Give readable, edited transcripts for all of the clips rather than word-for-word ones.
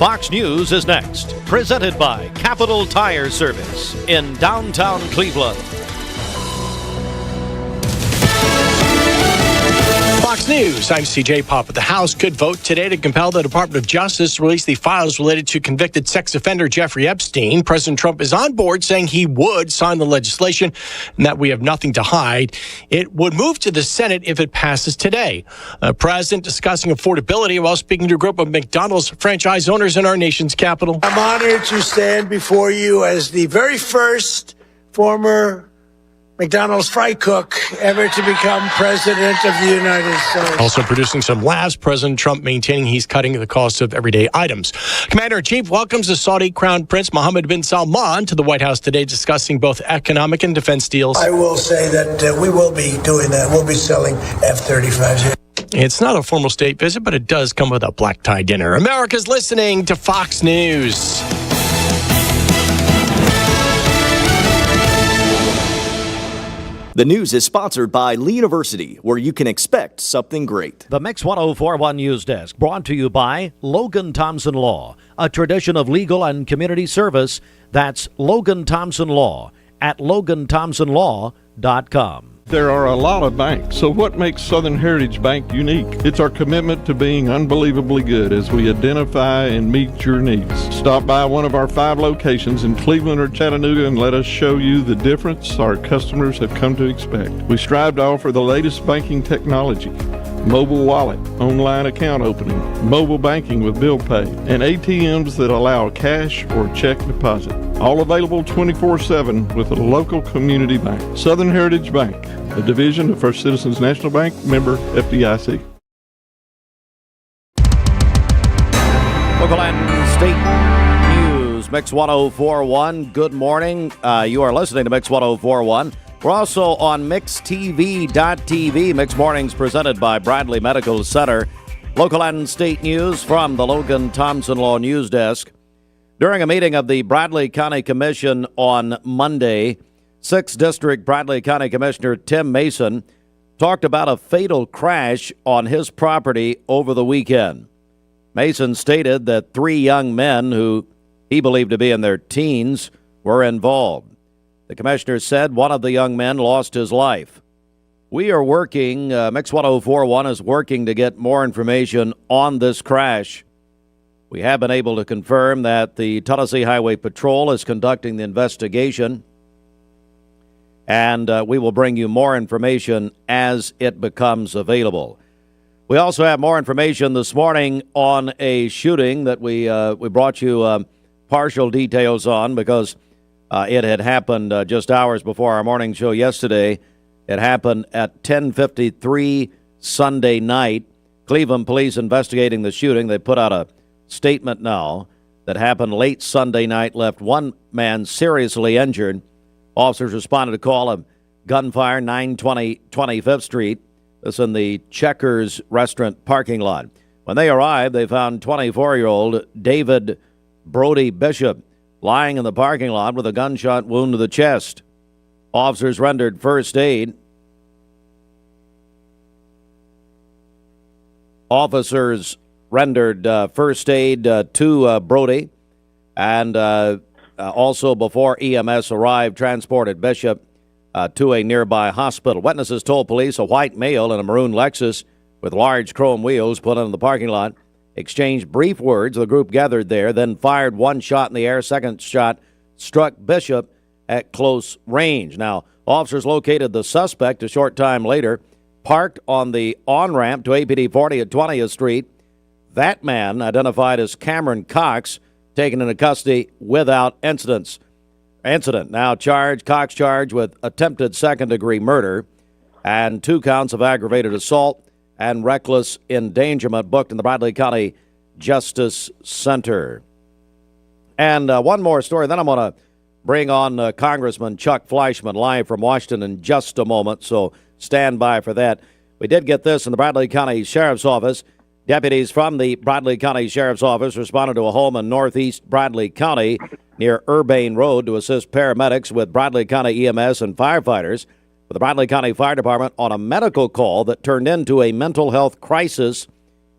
Fox News is next, presented by Capital Tire Service in downtown Cleveland. Fox News, I'm CJ Papa. The House could vote today to compel the Department of Justice to release the files related to convicted sex offender Jeffrey Epstein. President Trump is on board, saying he would sign the legislation and that we have nothing to hide. It would move to the Senate if it passes today. The president discussing affordability while speaking to a group of McDonald's franchise owners in our nation's capital. I'm honored to stand before you as the very first former McDonald's fry cook ever to become president of the United States. Also producing some laughs, President Trump maintaining he's cutting the cost of everyday items. Commander-in-Chief welcomes the Saudi Crown Prince Mohammed bin Salman to the White House today, discussing both economic and defense deals. I will say that we will be doing that. We'll be selling F-35s here. It's not a formal state visit, but it does come with a black tie dinner. America's listening to Fox News. The news is sponsored by Lee University, where you can expect something great. The Mix 104.1 News Desk, brought to you by Logan Thompson Law, a tradition of legal and community service. That's Logan Thompson Law at loganthompsonlaw.com. There are a lot of banks, so what makes Southern Heritage Bank unique? It's our commitment to being unbelievably good as we identify and meet your needs. Stop by one of our 5 locations in Cleveland or Chattanooga and let us show you the difference our customers have come to expect. We strive to offer the latest banking technology, mobile wallet, online account opening, mobile banking with bill pay, and ATMs that allow cash or check deposit. All available 24/7 with a local community bank. Southern Heritage Bank, a division of First Citizens National Bank, member FDIC. Local and state news, Mix 104.1. Good morning. You are listening to Mix 104.1. We're also on MixTV.tv. Mix Mornings presented by Bradley Medical Center. Local and state news from the Logan Thompson Law News Desk. During a meeting of the Bradley County Commission on Monday, 6th District Bradley County Commissioner Tim Mason talked about a fatal crash on his property over the weekend. Mason stated that 3 young men who he believed to be in their teens were involved. The commissioner said one of the young men lost his life. We are working, Mix 104.1 is working to get more information on this crash. We have been able to confirm that the Tennessee Highway Patrol is conducting the investigation, and we will bring you more information as it becomes available. We also have more information this morning on a shooting that we brought you partial details on because it had happened just hours before our morning show yesterday. It happened at 10:53 Sunday night. Cleveland police investigating the shooting. They put out a statement now that happened late Sunday night, left one man seriously injured. Officers responded to call of gunfire, 920 25th Street. This in the Checkers restaurant parking lot. When they arrived, they found 24-year-old David Brody Bishop lying in the parking lot with a gunshot wound to the chest. Officers rendered first aid. Officers rendered first aid to Brody, and also before EMS arrived, transported Bishop to a nearby hospital. Witnesses told police a white male in a maroon Lexus with large chrome wheels pulled into the parking lot exchanged brief words. The group gathered there, then fired one shot in the air. Second shot struck Bishop at close range. Now, officers located the suspect a short time later, parked on the on-ramp to APD 40 at 20th Street. That man, identified as Cameron Cox, taken into custody without incident. Now Cox charged with attempted second-degree murder and 2 counts of aggravated assault and reckless endangerment, booked in the Bradley County Justice Center. And one more story, then I'm going to bring on Congressman Chuck Fleischman live from Washington in just a moment, so stand by for that. We did get this in the Bradley County Sheriff's Office. Deputies from the Bradley County Sheriff's Office responded to a home in northeast Bradley County near Urbane Road to assist paramedics with Bradley County EMS and firefighters with the Bradley County Fire Department on a medical call that turned into a mental health crisis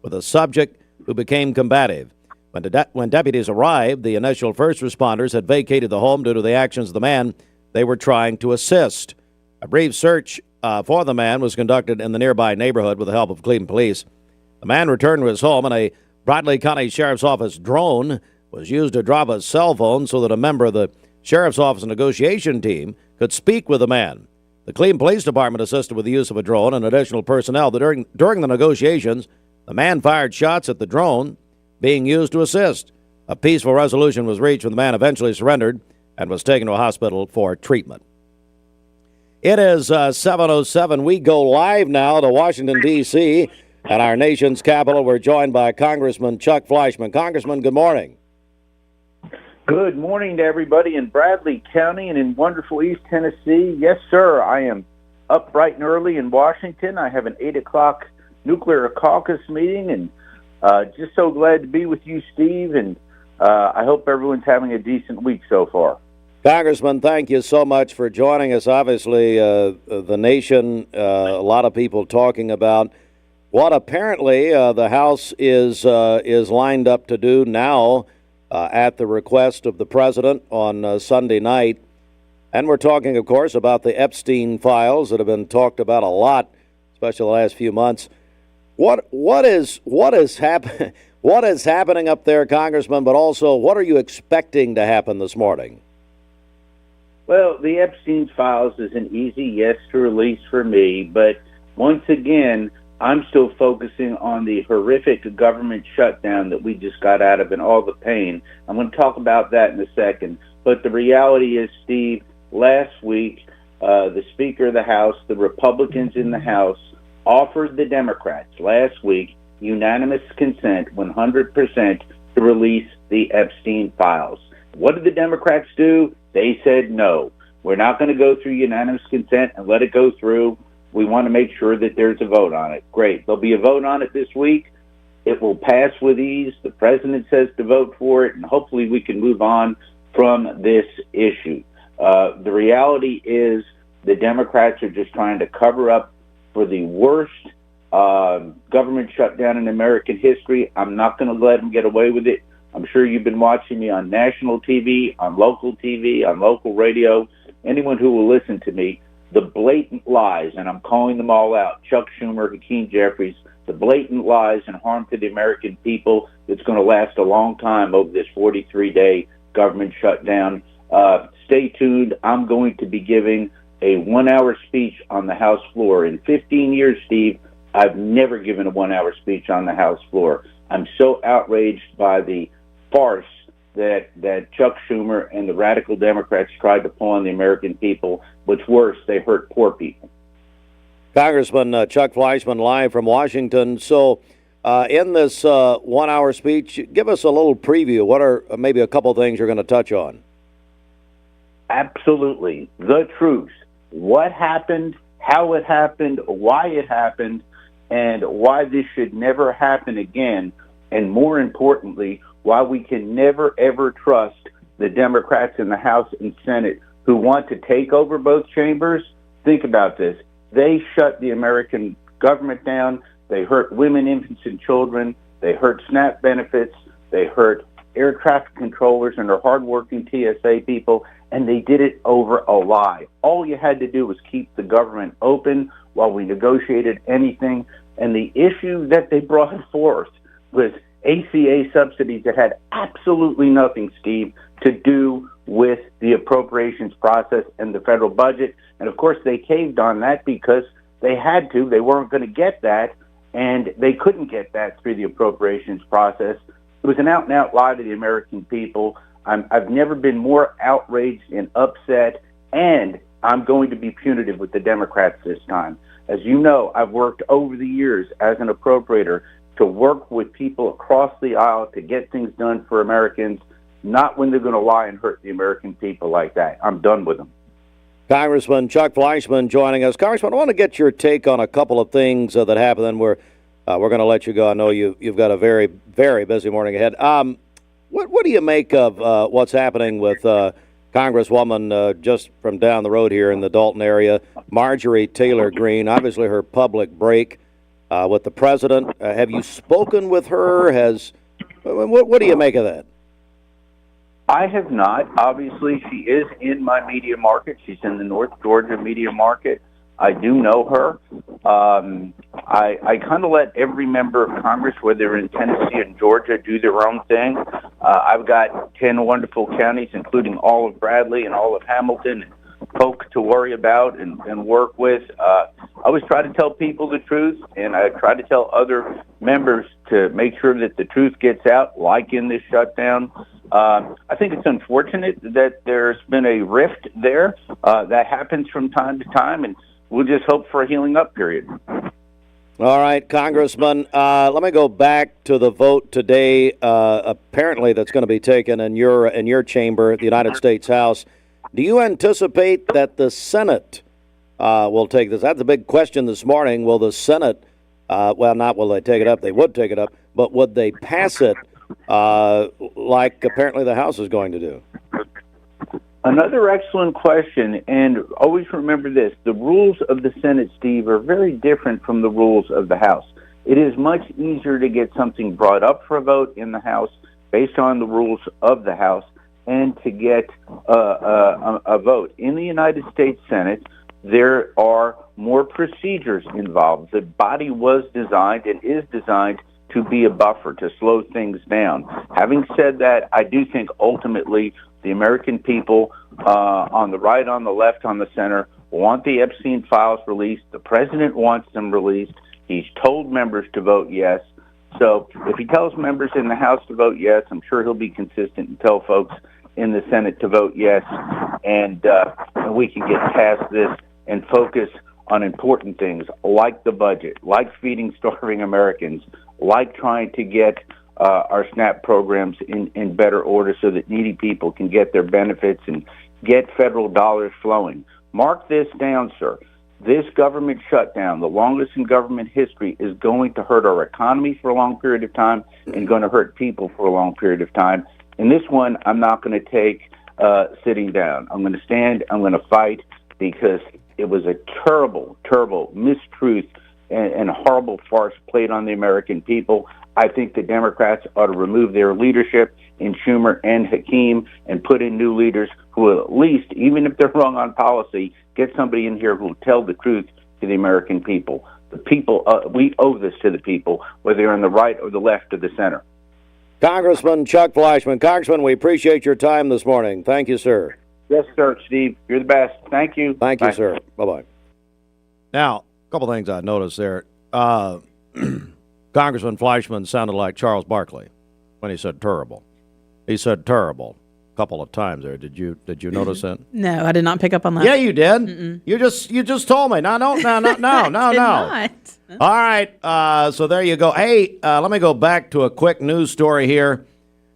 with a subject who became combative. When deputies arrived, the initial first responders had vacated the home due to the actions of the man they were trying to assist. A brief search for the man was conducted in the nearby neighborhood with the help of Cleveland police. The man returned to his home, and a Bradley County Sheriff's Office drone was used to drop a cell phone so that a member of the Sheriff's Office negotiation team could speak with the man. The Cleveland Police Department assisted with the use of a drone and additional personnel. During the negotiations, the man fired shots at the drone being used to assist. A peaceful resolution was reached when the man eventually surrendered and was taken to a hospital for treatment. It is 7:07. We go live now to Washington, D.C., at our nation's capital. We're joined by Congressman Chuck Fleischman. Congressman, good morning. Good morning to everybody in Bradley County and in wonderful East Tennessee. Yes, sir, I am up bright and early in Washington. I have an 8 o'clock nuclear caucus meeting, and just so glad to be with you, Steve, and I hope everyone's having a decent week so far. Congressman, thank you so much for joining us. Obviously, the nation, a lot of people talking about what apparently the House is lined up to do now at the request of the president on Sunday night. And we're talking, of course, about the Epstein files that have been talked about a lot, especially the last few months. What is happening up there, Congressman, but also what are you expecting to happen this morning? Well, the Epstein files is an easy yes to release for me, but once again, I'm still focusing on the horrific government shutdown that we just got out of and all the pain. I'm going to talk about that in a second. But the reality is, Steve, last week, the Speaker of the House, the Republicans in the House, offered the Democrats last week unanimous consent, 100%, to release the Epstein files. What did the Democrats do? They said no. We're not going to go through unanimous consent and let it go through. We want to make sure that there's a vote on it. Great. There'll be a vote on it this week. It will pass with ease. The president says to vote for it, and hopefully we can move on from this issue. The reality is the Democrats are just trying to cover up for the worst government shutdown in American history. I'm not going to let them get away with it. I'm sure you've been watching me on national TV, on local radio, anyone who will listen to me. The blatant lies, and I'm calling them all out, Chuck Schumer, Hakeem Jeffries, the blatant lies and harm to the American people that's going to last a long time over this 43-day government shutdown. Stay tuned. I'm going to be giving a 1-hour speech on the House floor. In 15 years, Steve, I've never given a 1-hour speech on the House floor. I'm so outraged by the farce that Chuck Schumer and the radical Democrats tried to pull on the American people. What's worse, they hurt poor people. Congressman Chuck Fleischman, live from Washington. So in this 1-hour speech, give us a little preview. What are maybe a couple things you're going to touch on? Absolutely. The truth. What happened, how it happened, why it happened, and why this should never happen again. And more importantly, why we can never, ever trust the Democrats in the House and Senate who want to take over both chambers. Think about this. They shut the American government down. They hurt women, infants, and children. They hurt SNAP benefits. They hurt air traffic controllers and our hardworking TSA people, and they did it over a lie. All you had to do was keep the government open while we negotiated anything, and the issue that they brought forth was ACA subsidies that had absolutely nothing, Steve, to do with the appropriations process and the federal budget. And, of course, they caved on that because they had to. They weren't going to get that, and they couldn't get that through the appropriations process. It was an out-and-out lie to the American people. I've never been more outraged and upset, and I'm going to be punitive with the Democrats this time. As you know, I've worked over the years as an appropriator to work with people across the aisle to get things done for Americans, not when they're going to lie and hurt the American people like that. I'm done with them. Congressman Chuck Fleischman joining us. Congressman, I want to get your take on a couple of things that happened, and we're going to let you go. I know you've got a very, very busy morning ahead. What do you make of what's happening with Congresswoman just from down the road here in the Dalton area, Marjorie Taylor Greene, obviously her public break with the president? Have you spoken with her? Has What do you make of that? I have not. Obviously, she is in my media market. She's in the North Georgia media market. I do know her. I kind of let every member of Congress, whether they're in Tennessee and Georgia, do their own thing. I've got 10 wonderful counties, including all of Bradley and all of Hamilton, and Polk to worry about and work with. I always try to tell people the truth, and I try to tell other members to make sure that the truth gets out, like in this shutdown. I think it's unfortunate that there's been a rift there. That happens from time to time, and we'll just hope for a healing up period. All right, Congressman, let me go back to the vote today, apparently that's going to be taken in your chamber, the United States House. Do you anticipate that the Senate will take this? That's a big question this morning. Will the Senate, not will they take it up, they would take it up, but would they pass it like apparently the House is going to do? Another excellent question, and always remember this. The rules of the Senate, Steve, are very different from the rules of the House. It is much easier to get something brought up for a vote in the House based on the rules of the House and to get a vote. In the United States Senate, there are more procedures involved. The body was designed and is designed to be a buffer, to slow things down. Having said that, I do think ultimately the American people on the right, on the left, on the center want the Epstein files released. The president wants them released. He's told members to vote yes. So if he tells members in the House to vote yes, I'm sure he'll be consistent and tell folks in the Senate to vote yes, and we can get past this and focus on important things like the budget, like feeding starving Americans, like trying to get our SNAP programs in better order so that needy people can get their benefits and get federal dollars flowing. Mark this down, sir. This government shutdown, the longest in government history, is going to hurt our economy for a long period of time and going to hurt people for a long period of time. And this one, I'm not going to take sitting down. I'm going to stand. I'm going to fight because it was a terrible, terrible mistruth and horrible farce played on the American people. I think the Democrats ought to remove their leadership in Schumer and Hakeem and put in new leaders who will at least, even if they're wrong on policy, get somebody in here who will tell the truth to the American people. The people, we owe this to the people, whether they're on the right or the left or the center. Congressman Chuck Fleischman. Congressman, we appreciate your time this morning. Thank you, sir. Yes, sir, Steve. You're the best. Thank you. Thank you, sir. Bye-bye. Now, a couple things I noticed there. Congressman Fleischman sounded like Charles Barkley when he said terrible. He said terrible a couple of times there. Did you notice that? No, I did not pick up on that. Yeah, you did. Mm-mm. You just told me. No. Not. All right. So there you go. Hey, let me go back to a quick news story here.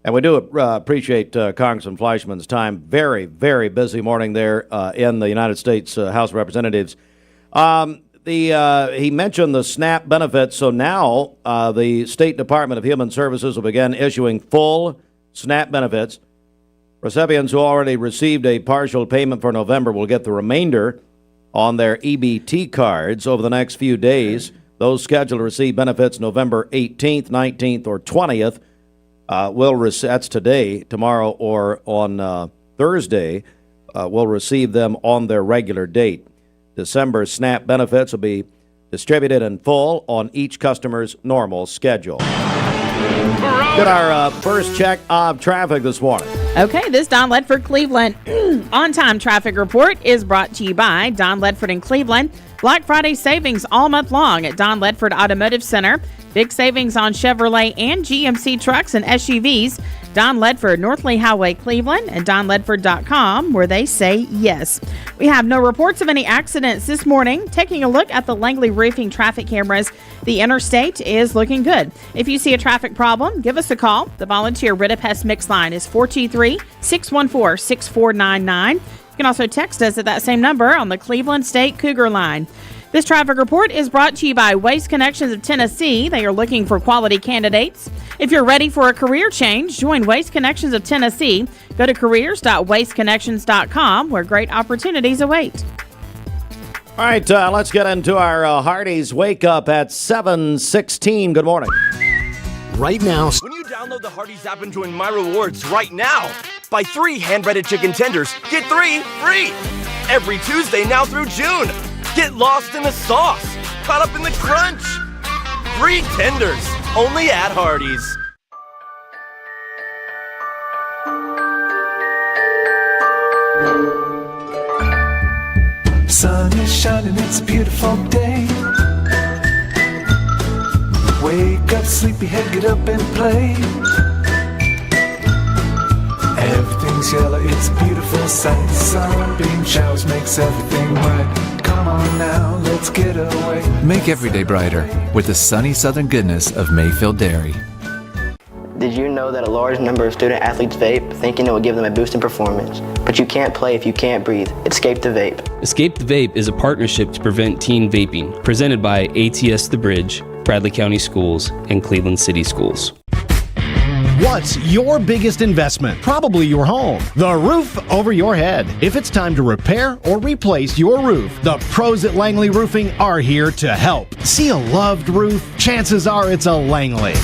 And we do appreciate Congressman Fleischman's time. Very, very busy morning there in the United States House of Representatives. He mentioned the SNAP benefits. So now the State Department of Human Services will begin issuing full SNAP benefits. Recipients who already received a partial payment for November will get the remainder on their EBT cards over the next few days. Those scheduled to receive benefits November 18th, 19th, or 20th that's today, tomorrow, or on Thursday, will receive them on their regular date. December SNAP benefits will be distributed in full on each customer's normal schedule. Get our first check of traffic this morning. Okay, this Don Ledford Cleveland on-time traffic report is brought to you by Don Ledford in Cleveland. Black Friday savings all month long at Don Ledford Automotive Center. Big savings on Chevrolet and GMC trucks and SUVs. Don Ledford, North Lee Highway, Cleveland, and donledford.com, where they say yes. We have no reports of any accidents this morning. Taking a look at the Langley Roofing traffic cameras, the interstate is looking good. If you see a traffic problem, give us a call. The volunteer Rid-a-Pest Mix line is 423-614-6499. You can also text us at that same number on the Cleveland State Cougar line. This traffic report is brought to you by Waste Connections of Tennessee. They are looking for quality candidates. If you're ready for a career change, join Waste Connections of Tennessee. Go to careers.wasteconnections.com, where great opportunities await. All right, let's get into our Hardee's Wake Up at 7:16. Good morning. Right now, when you Download the Hardee's app and join My Rewards right now. Buy 3 hand-breaded chicken tenders, get 3 free. Every Tuesday now through June. Get lost in the sauce, caught up in the crunch. Free tenders, only at Hardee's. Sun is shining, it's a beautiful day. Wake up, sleepyhead, get up and play. Everything's yellow, it's a beautiful sight. Sunbeam showers makes everything right. Come on now, let's get away. Make every day brighter with the sunny southern goodness of Mayfield Dairy. Did you know that a large number of student athletes vape, thinking it will give them a boost in performance? But you can't play if you can't breathe. Escape the Vape. Escape the Vape is a partnership to prevent teen vaping, presented by ATS The Bridge, Bradley County Schools, and Cleveland City Schools. What's your biggest investment? Probably your home. The roof over your head. If it's time to repair or replace your roof, the pros at Langley Roofing are here to help. See a loved roof? Chances are it's a Langley.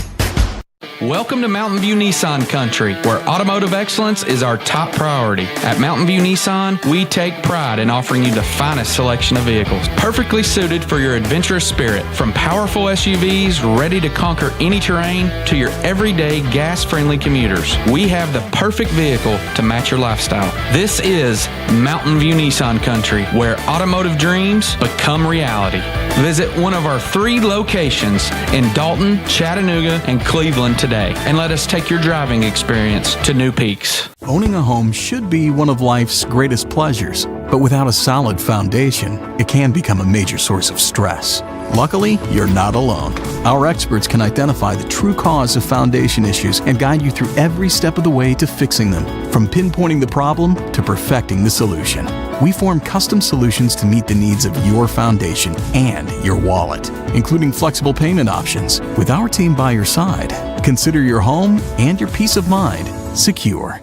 Welcome to Mountain View Nissan Country, where automotive excellence is our top priority. At Mountain View Nissan, we take pride in offering you the finest selection of vehicles, perfectly suited for your adventurous spirit. From powerful SUVs ready to conquer any terrain to your everyday gas-friendly commuters, we have the perfect vehicle to match your lifestyle. This is Mountain View Nissan Country, where automotive dreams become reality. Visit one of our 3 locations in Dalton, Chattanooga, and Cleveland today, and let us take your driving experience to new peaks. Owning a home should be one of life's greatest pleasures, but without a solid foundation, it can become a major source of stress. Luckily, you're not alone. Our experts can identify the true cause of foundation issues and guide you through every step of the way to fixing them, from pinpointing the problem to perfecting the solution. We form custom solutions to meet the needs of your foundation and your wallet, including flexible payment options. With our team by your side, consider your home and your peace of mind secure.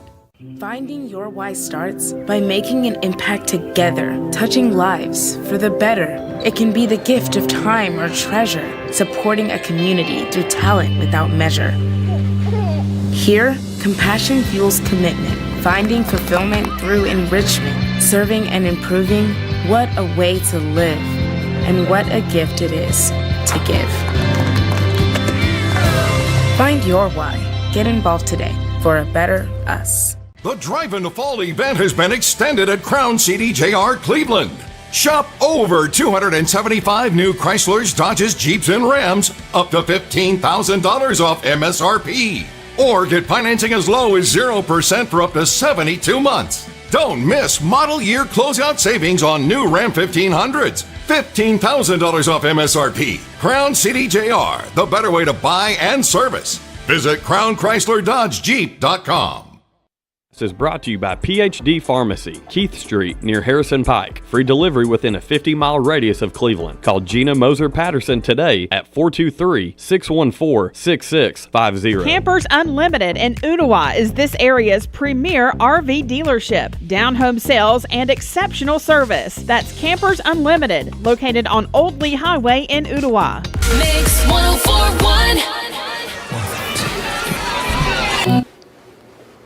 Finding your why starts by making an impact together, touching lives for the better. It can be the gift of time or treasure, supporting a community through talent without measure. Here, compassion fuels commitment, finding fulfillment through enrichment, serving and improving. What a way to live, and what a gift it is to give. Find your why. Get involved today for a better us. The Drive into Fall event has been extended at Crown CDJR Cleveland. Shop over 275 new Chryslers, Dodges, Jeeps, and Rams, up to $15,000 off MSRP. Or get financing as low as 0% for up to 72 months. Don't miss model year closeout savings on new Ram 1500s. $15,000 off MSRP. Crown CDJR, the better way to buy and service. Visit crownchrysler.dodge-jeep.com. This is brought to you by PhD Pharmacy, Keith Street, near Harrison Pike. Free delivery within a 50-mile radius of Cleveland. Call Gina Moser-Patterson today at 423-614-6650. Campers Unlimited in Ottawa is this area's premier RV dealership. Down home sales and exceptional service. That's Campers Unlimited, located on Old Lee Highway in Ottawa. Mix 104.1.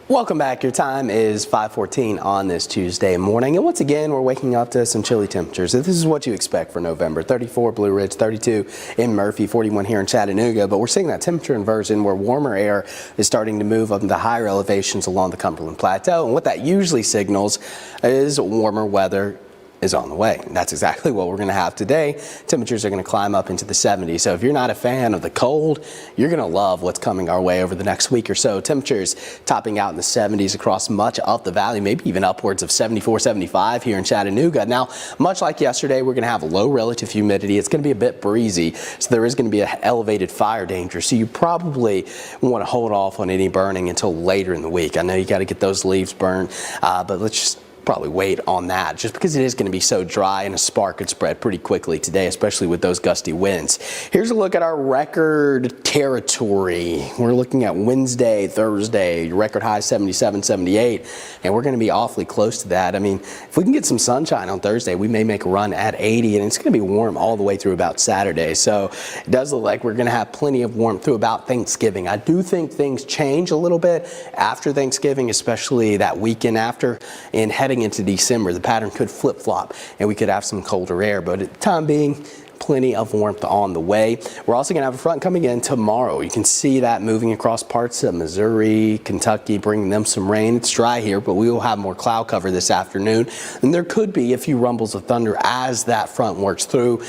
Welcome back. Your time is 5:14 on this Tuesday morning. And once again, we're waking up to some chilly temperatures. This is what you expect for November. 34 Blue Ridge, 32 in Murphy, 41 here in Chattanooga. But we're seeing that temperature inversion where warmer air is starting to move up into higher elevations along the Cumberland Plateau. And what that usually signals is warmer weather is on the way. And that's exactly what we're going to have today. Temperatures are going to climb up into the 70s. So if you're not a fan of the cold, you're going to love what's coming our way over the next week or so. Temperatures topping out in the 70s across much of the valley, maybe even upwards of 74, 75 here in Chattanooga. Now, much like yesterday, we're going to have low relative humidity. It's going to be a bit breezy, so there is going to be an elevated fire danger. So you probably want to hold off on any burning until later in the week. I know you got to get those leaves burned, but let's just probably wait on that just because it is going to be so dry and a spark could spread pretty quickly today, especially with those gusty winds. Here's a look at our record territory. We're looking at Wednesday, Thursday, record high 77, 78, and we're going to be awfully close to that. I mean, if we can get some sunshine on Thursday, we may make a run at 80, and it's going to be warm all the way through about Saturday. So it does look like we're going to have plenty of warmth through about Thanksgiving. I do think things change a little bit after Thanksgiving, especially that weekend after, and heading into December, the pattern could flip-flop and we could have some colder air, but at the time being, plenty of warmth on the way. We're also going to have a front coming in tomorrow. You can see that moving across parts of Missouri, Kentucky, bringing them some rain. It's dry here, but we will have more cloud cover this afternoon, and there could be a few rumbles of thunder as that front works through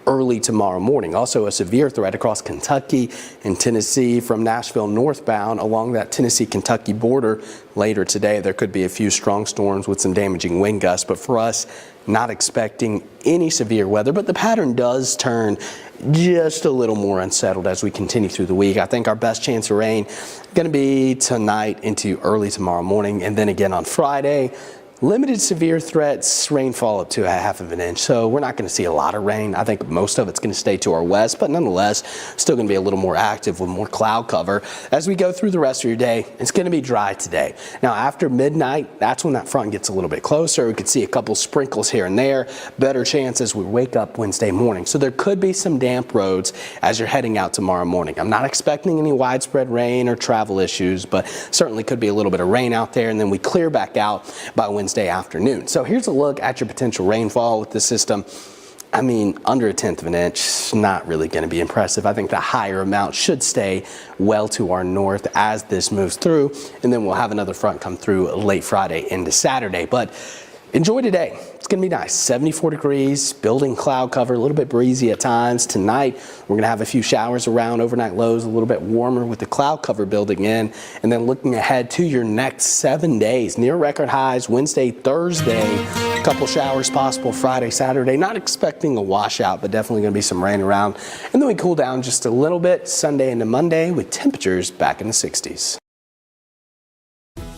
early tomorrow morning. Also a severe threat across Kentucky and Tennessee from Nashville northbound along that Tennessee-Kentucky border. Later today, there could be a few strong storms with some damaging wind gusts, but for us, not expecting any severe weather, but the pattern does turn just a little more unsettled as we continue through the week. I think our best chance of rain going to be tonight into early tomorrow morning, and then again on Friday. Limited severe threats, rainfall up to a half of an inch. So we're not going to see a lot of rain. I think most of it's going to stay to our west, but nonetheless, still going to be a little more active with more cloud cover. As we go through the rest of your day, it's going to be dry today. Now, after midnight, that's when that front gets a little bit closer. We could see a couple sprinkles here and there. Better chance as we wake up Wednesday morning. So there could be some damp roads as you're heading out tomorrow morning. I'm not expecting any widespread rain or travel issues, but certainly could be a little bit of rain out there, and then we clear back out by Wednesday afternoon. So here's a look at your potential rainfall with the system. I mean, under a tenth of an inch, not really going to be impressive. I think the higher amount should stay well to our north as this moves through, and then we'll have another front come through late Friday into Saturday. But enjoy today. It's going to be nice. 74 degrees, building cloud cover, a little bit breezy at times. Tonight, we're going to have a few showers around, overnight lows a little bit warmer with the cloud cover building in. And then looking ahead to your next 7 days, near record highs Wednesday, Thursday, a couple showers possible Friday, Saturday. Not expecting a washout, but definitely going to be some rain around. And then we cool down just a little bit Sunday into Monday with temperatures back in the 60s.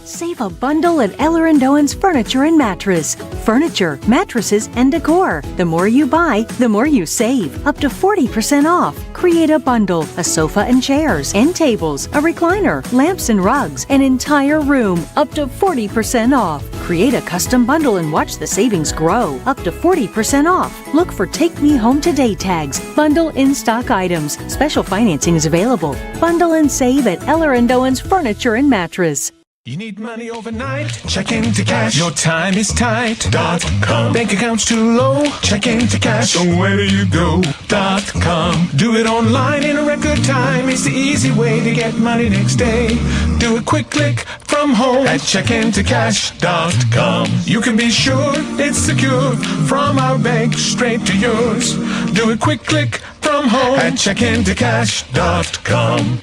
Save a bundle at Eller & Owen's Furniture and Mattress. Furniture, mattresses, and decor. The more you buy, the more you save. Up to 40% off. Create a bundle, a sofa and chairs, end tables, a recliner, lamps and rugs, an entire room. Up to 40% off. Create a custom bundle and watch the savings grow. Up to 40% off. Look for Take Me Home Today tags. Bundle in-stock items. Special financing is available. Bundle and save at Eller & Owen's Furniture and Mattress. You need money overnight? Check into cash. Your time is tight.com. Bank account's too low? Check into cash. So where do you go.com? Do it online in a record time. It's the easy way to get money next day. Do a quick click from home at checkintocash.com. You can be sure it's secure from our bank straight to yours. Do a quick click from home at checkintocash.com.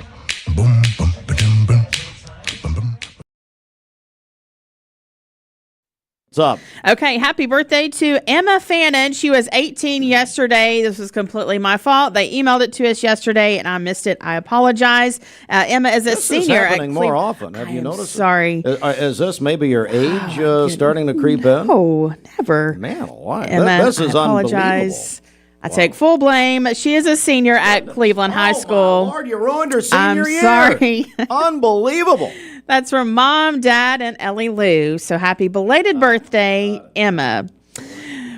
Boom, boom, ba-dum, boom. What's up? Okay, happy birthday to Emma Fannin. She was 18 yesterday. This was completely my fault. They emailed it to us yesterday, and I missed it. I apologize. Emma is a senior. This is happening more often. Have you noticed? Sorry. Is this maybe your age starting to creep in? Oh, never. Man, why? Emma, This is I apologize. I take full blame. She is a senior at Cleveland High School. My Lord, you ruined her senior year. Sorry. Unbelievable. That's from Mom, Dad, and Ellie Lou. So happy belated birthday, Emma.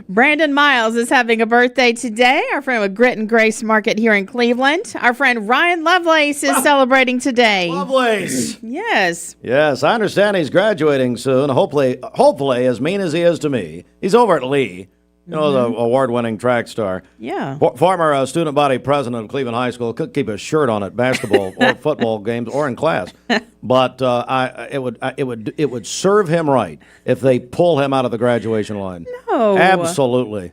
Brandon Miles is having a birthday today. Our friend with Grit and Grace Market here in Cleveland. Our friend Ryan Lovelace is celebrating today. Lovelace. Yes. Yes, I understand he's graduating soon. Hopefully, as mean as he is to me, he's over at Lee. You know, the award-winning track star. Yeah. Former student body president of Cleveland High School. Could keep his shirt on at basketball or football games or in class. But it would serve him right if they pull him out of the graduation line. No. Absolutely.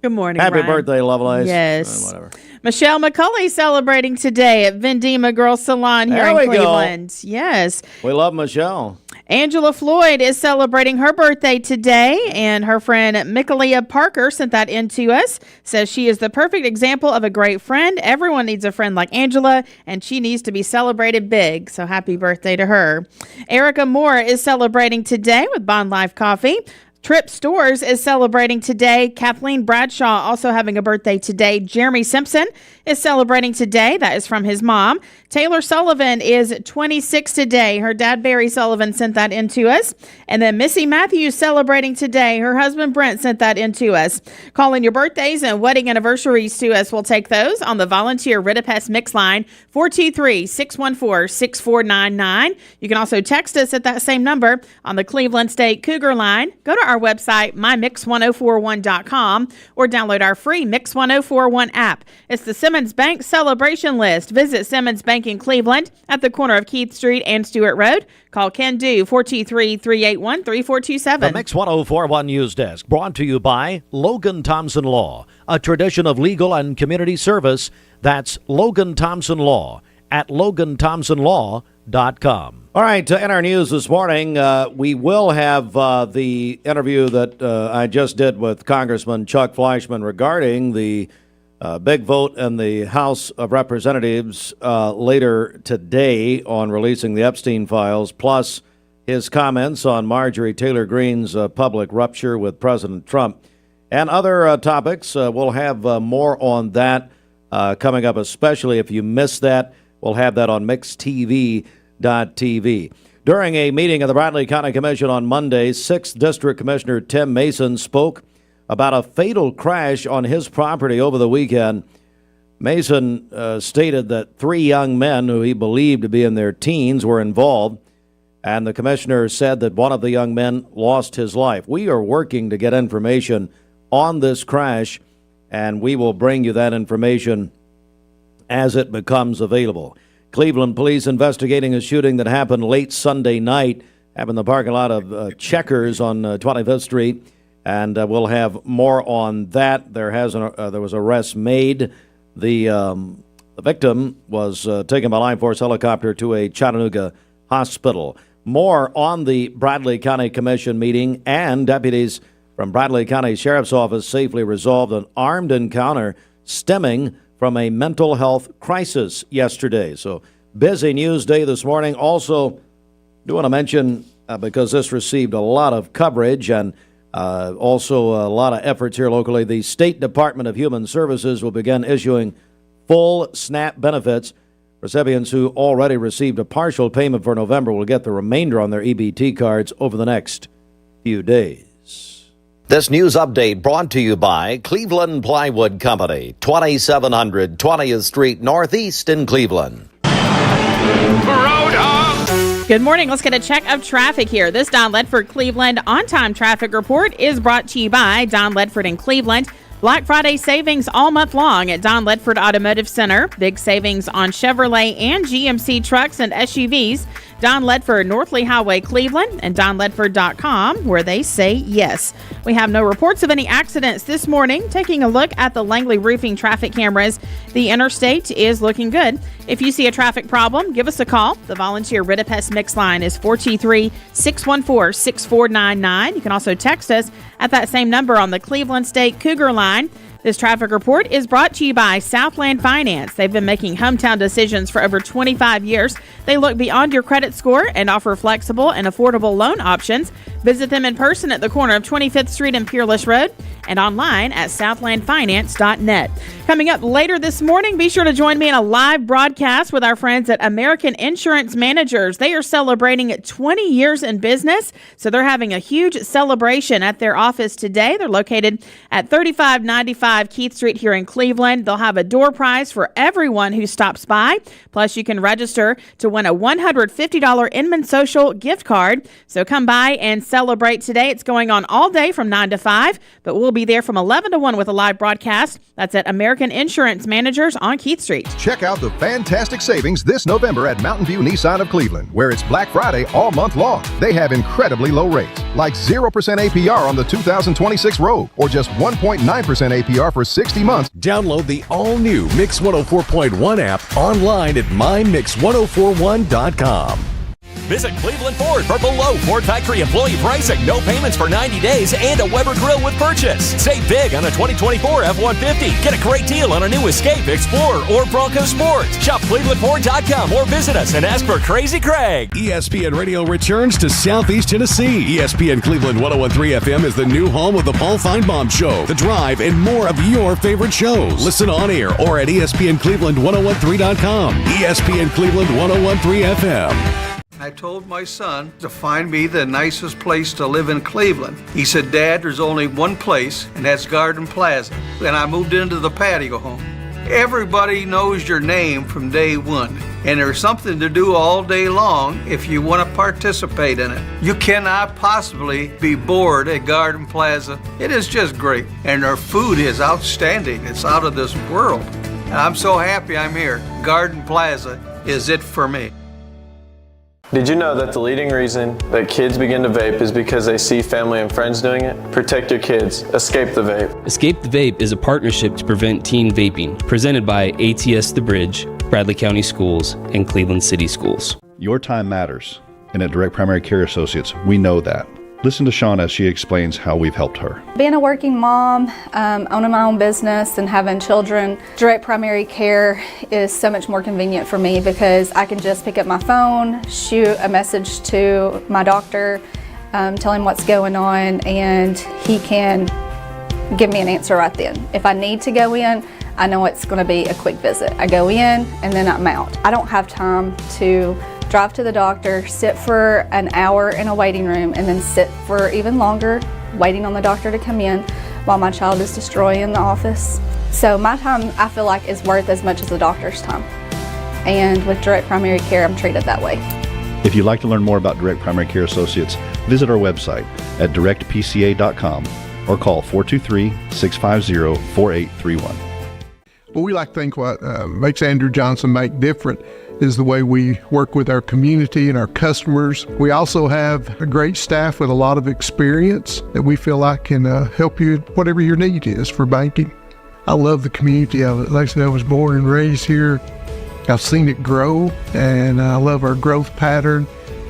Good morning, Happy Ryan. birthday, Lovelace. Yes. Whatever. Michelle McCulley celebrating today at Vendima Girls Salon here in Cleveland. Yes. We love Michelle. Angela Floyd is celebrating her birthday today, and her friend Michaelia Parker sent that in to us. Says she is the perfect example of a great friend. Everyone needs a friend like Angela, and she needs to be celebrated big. So happy birthday to her. Erica Moore is celebrating today with Bond Life Coffee. Trip Stores is celebrating today. Kathleen Bradshaw also having a birthday today. Jeremy Simpson is celebrating today. That is from his mom. Taylor Sullivan is 26 today. Her dad, Barry Sullivan, sent that in to us. And then Missy Matthews celebrating today. Her husband, Brent, sent that in to us. Call in your birthdays and wedding anniversaries to us. We'll take those on the Volunteer Ridipest Mix line, 423-614-6499. You can also text us at that same number on the Cleveland State Cougar line. Go to our website, mymix1041.com, or download our free Mix 1041 app. It's the Simmons Bank Celebration List. Visit Simmons Bank in Cleveland at the corner of Keith Street and Stewart Road. Call Ken Do, 423-381-3427. The Mix 1041 News Desk, brought to you by Logan Thompson Law, a tradition of legal and community service. That's Logan Thompson Law at LoganThompsonLaw.com. All right, in our news this morning, we will have the interview that I just did with Congressman Chuck Fleischman regarding the big vote in the House of Representatives later today on releasing the Epstein files, plus his comments on Marjorie Taylor Greene's public rupture with President Trump. And other topics, we'll have more on that coming up, especially if you missed that. We'll have that on MixTV.tv. During a meeting of the Bradley County Commission on Monday, 6th District Commissioner Tim Mason spoke about a fatal crash on his property over the weekend. Mason stated that 3 young men who he believed to be in their teens were involved, and the commissioner said that one of the young men lost his life. We are working to get information on this crash, and we will bring you that information as it becomes available. Cleveland police investigating a shooting that happened late Sunday night up in the parking lot of Checkers on 25th Street, and we'll have more on that. There was arrest made. The victim was taken by Line Force helicopter to a Chattanooga hospital. More on the Bradley County Commission meeting, and deputies from Bradley County Sheriff's Office safely resolved an armed encounter stemming from a mental health crisis yesterday. So busy news day this morning. Also, do want to mention, because this received a lot of coverage and also a lot of efforts here locally, the State Department of Human Services will begin issuing full SNAP benefits. Recipients who already received a partial payment for November will get the remainder on their EBT cards over the next few days. This news update brought to you by Cleveland Plywood Company, 2700 20th Street Northeast in Cleveland. Good morning. Let's get a check of traffic here. This Don Ledford Cleveland on-time traffic report is brought to you by Don Ledford in Cleveland. Black Friday savings all month long at Don Ledford Automotive Center. Big savings on Chevrolet and GMC trucks and SUVs. Don Ledford, North Lee Highway, Cleveland, and DonLedford.com, where they say yes. We have no reports of any accidents this morning. Taking a look at the Langley Roofing traffic cameras, the interstate is looking good. If you see a traffic problem, give us a call. The Volunteer Ridipest Mix line is 423-614-6499. You can also text us at that same number on the Cleveland State Cougar line. This traffic report is brought to you by Southland Finance. They've been making hometown decisions for over 25 years. They look beyond your credit score and offer flexible and affordable loan options. Visit them in person at the corner of 25th Street and Peerless Road and online at southlandfinance.net. Coming up later this morning, be sure to join me in a live broadcast with our friends at American Insurance Managers. They are celebrating 20 years in business, so they're having a huge celebration at their office today. They're located at 3595 Keith Street here in Cleveland. They'll have a door prize for everyone who stops by. Plus, you can register to win a $150 Inman Social gift card. So come by and celebrate today. It's going on all day from 9 to 5, but we'll be there from 11 to 1 with a live broadcast. That's at American Insurance Managers on Keith Street. Check out the fantastic savings this November at Mountain View Nissan of Cleveland, where it's Black Friday all month long. They have incredibly low rates, like 0% APR on the 2026 Rogue, or just 1.9% APR for 60 months. Download the all-new Mix 104.1 app online at mymix1041.com. Visit Cleveland Ford for below Ford factory employee pricing, no payments for 90 days, and a Weber grill with purchase. Save big on a 2024 F-150. Get a great deal on a new Escape, Explorer, or Bronco Sport. Shop ClevelandFord.com or visit us and ask for Crazy Craig. ESPN Radio returns to Southeast Tennessee. ESPN Cleveland 101.3 FM is the new home of the Paul Feinbaum Show, The Drive, and more of your favorite shows. Listen on air or at ESPNCleveland1013.com. ESPN Cleveland 101.3 FM. I told my son to find me the nicest place to live in Cleveland. He said, Dad, there's only one place, and that's Garden Plaza. And I moved into the patio home. Everybody knows your name from day one, and there's something to do all day long if you want to participate in it. You cannot possibly be bored at Garden Plaza. It is just great, and their food is outstanding. It's out of this world. And I'm so happy I'm here. Garden Plaza is it for me. Did you know that the leading reason that kids begin to vape is because they see family and friends doing it? Protect your kids. Escape the Vape. Escape the Vape is a partnership to prevent teen vaping, presented by ATS The Bridge, Bradley County Schools, and Cleveland City Schools. Your time matters, and at Direct Primary Care Associates, we know that. Listen to Shawn as she explains how we've helped her. Being a working mom, owning my own business and having children, Direct Primary Care is so much more convenient for me because I can just pick up my phone, shoot a message to my doctor, tell him what's going on, and he can give me an answer right then. If I need to go in, I know it's going to be a quick visit. I go in and then I'm out. I don't have time to drive to the doctor, sit for an hour in a waiting room, and then sit for even longer waiting on the doctor to come in while my child is destroying the office. So my time, I feel like, is worth as much as the doctor's time. And with Direct Primary Care, I'm treated that way. If you'd like to learn more about Direct Primary Care Associates, visit our website at directpca.com or call 423-650-4831. Well, we like to think what makes Andrew Johnson make different is the way we work with our community and our customers. We also have a great staff with a lot of experience that we feel like can help you whatever your need is for banking. I love the community of it. Like I said, I was born and raised here. I've seen it grow, and I love our growth pattern.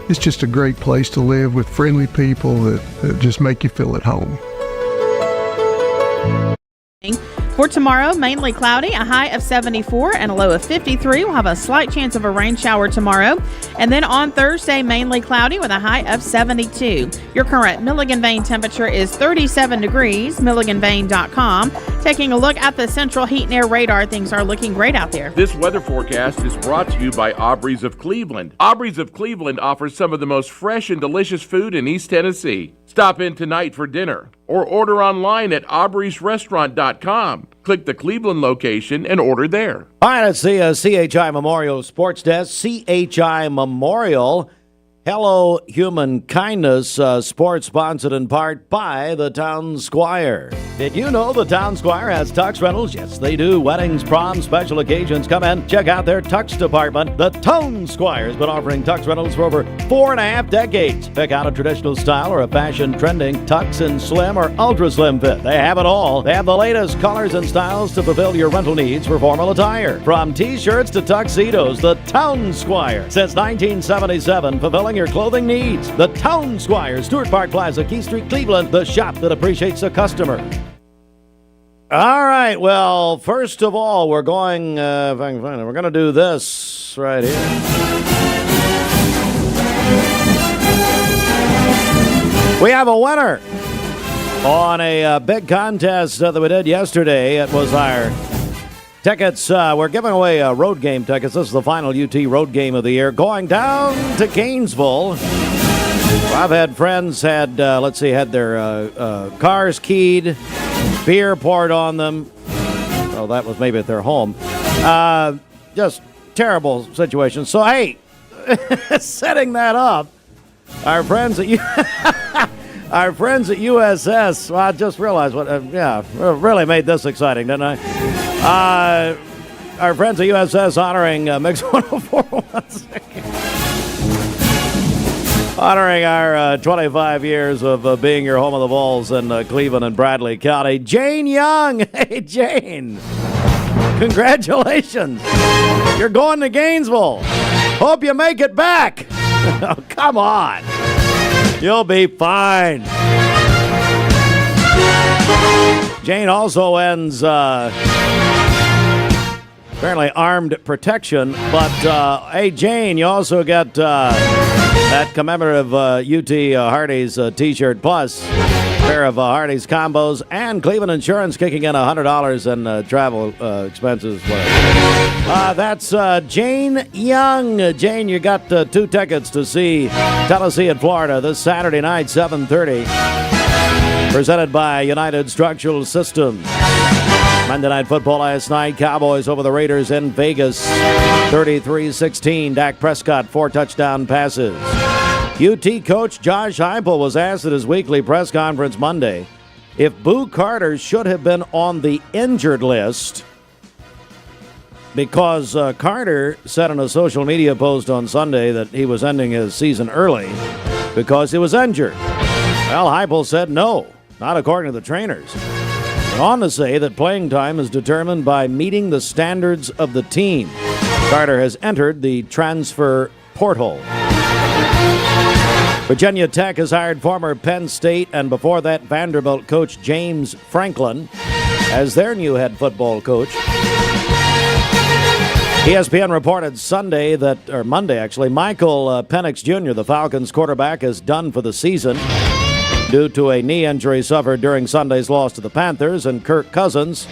It's just a great place to live with friendly people that just make you feel at home. For tomorrow, mainly cloudy, a high of 74 and a low of 53. We'll have a slight chance of a rain shower tomorrow. And then on Thursday, mainly cloudy with a high of 72. Your current Milligan Vane temperature is 37 degrees, milliganvane.com. Taking a look at the central heat and air radar, things are looking great out there. This weather forecast is brought to you by Aubrey's of Cleveland. Aubrey's of Cleveland offers some of the most fresh and delicious food in East Tennessee. Stop in tonight for dinner or order online at aubreysrestaurant.com. Click the Cleveland location and order there. All right, it's the CHI Memorial Sports Desk. CHI Memorial, Hello Human Kindness, sports sponsored in part by the Town Squire. Did you know the Town Squire has tux rentals? Yes, they do. Weddings, proms, special occasions. Come in, check out their tux department. The Town Squire has been offering tux rentals for over 4.5 decades. Pick out a traditional style or a fashion trending tux in slim or ultra slim fit. They have it all. They have the latest colors and styles to fulfill your rental needs for formal attire. From t-shirts to tuxedos, the Town Squire. Since 1977, fulfilling your clothing needs. The Town Squire, Stewart Park Plaza, Key Street, Cleveland, the shop that appreciates the customer. All right, well, first of all, we're going, if I can find it, we're going to do this right here. We have a winner on a big contest that we did yesterday. It was our tickets. We're giving away road game tickets. This is the final UT road game of the year. Going down to Gainesville. I've had friends had their cars keyed, beer poured on them. Oh, that was maybe at their home. Just terrible situation. So, hey, setting that up, our friends at USS, well, I just realized really made this exciting, didn't I? Our friends at USS honoring Mix 104 honoring our 25 years of being your home of the Vols in Cleveland and Bradley County. Jane Young. Hey, Jane. Congratulations. You're going to Gainesville. Hope you make it back. Oh, come on. You'll be fine. Jane also ends apparently armed protection. But, hey, Jane, you also got that commemorative UT Hardee's T-shirt plus pair of Hardee's combos and Cleveland Insurance kicking in $100 in travel expenses. That's Jane Young. Jane, you got 2 tickets to see Tennessee and Florida this Saturday night, 7:30. Presented by United Structural Systems. Monday Night Football last night. Cowboys over the Raiders in Vegas, 33-16. Dak Prescott, 4 touchdown passes. UT coach Josh Heupel was asked at his weekly press conference Monday if Boo Carter should have been on the injured list because Carter said in a social media post on Sunday that he was ending his season early because he was injured. Well, Heupel said no, not according to the trainers. Went on to say that playing time is determined by meeting the standards of the team. Carter has entered the transfer portal. Virginia Tech has hired former Penn State and before that Vanderbilt coach James Franklin as their new head football coach. ESPN reported Monday actually, Michael Penix Jr., the Falcons quarterback, is done for the season due to a knee injury suffered during Sunday's loss to the Panthers, and Kirk Cousins,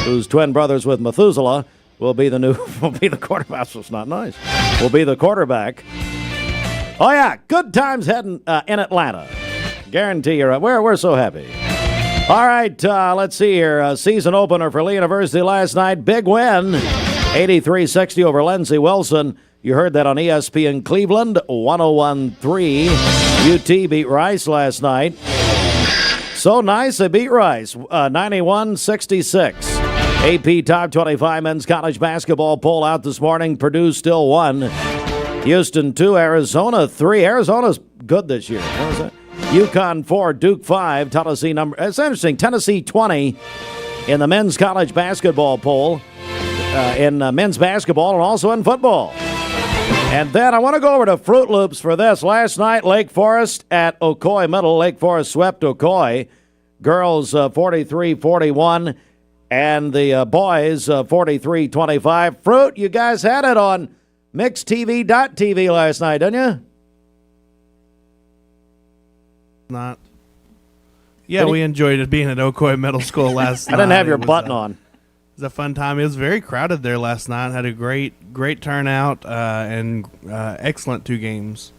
who's twin brothers with Methuselah, will be the quarterback. So it's not nice. Will be the quarterback. Oh, yeah, good times heading in Atlanta. Guarantee you're right. We're so happy. All right, let's see here. Season opener for Lee University last night. Big win, 83-60 over Lindsey Wilson. You heard that on ESPN Cleveland, 101.3. UT beat Rice last night. So nice, they beat Rice, 91-66. AP Top 25 men's college basketball poll out this morning. Purdue still won. Houston 2, Arizona 3. Arizona's good this year. What was that? UConn 4, Duke 5, Tennessee number. It's interesting. Tennessee 20 in the men's college basketball poll, in men's basketball and also in football. And then I want to go over to Fruit Loops for this. Last night, Lake Forest at Ocoee Middle. Lake Forest swept Ocoee. Girls 43-41, and the boys 43-25. Fruit, you guys had it on MixTV.tv last night, didn't you? Not. Yeah, we enjoyed it being at Ocoee Middle School last night. I didn't have your button on. It was a fun time. It was very crowded there last night. Had a great turnout and excellent 2 games.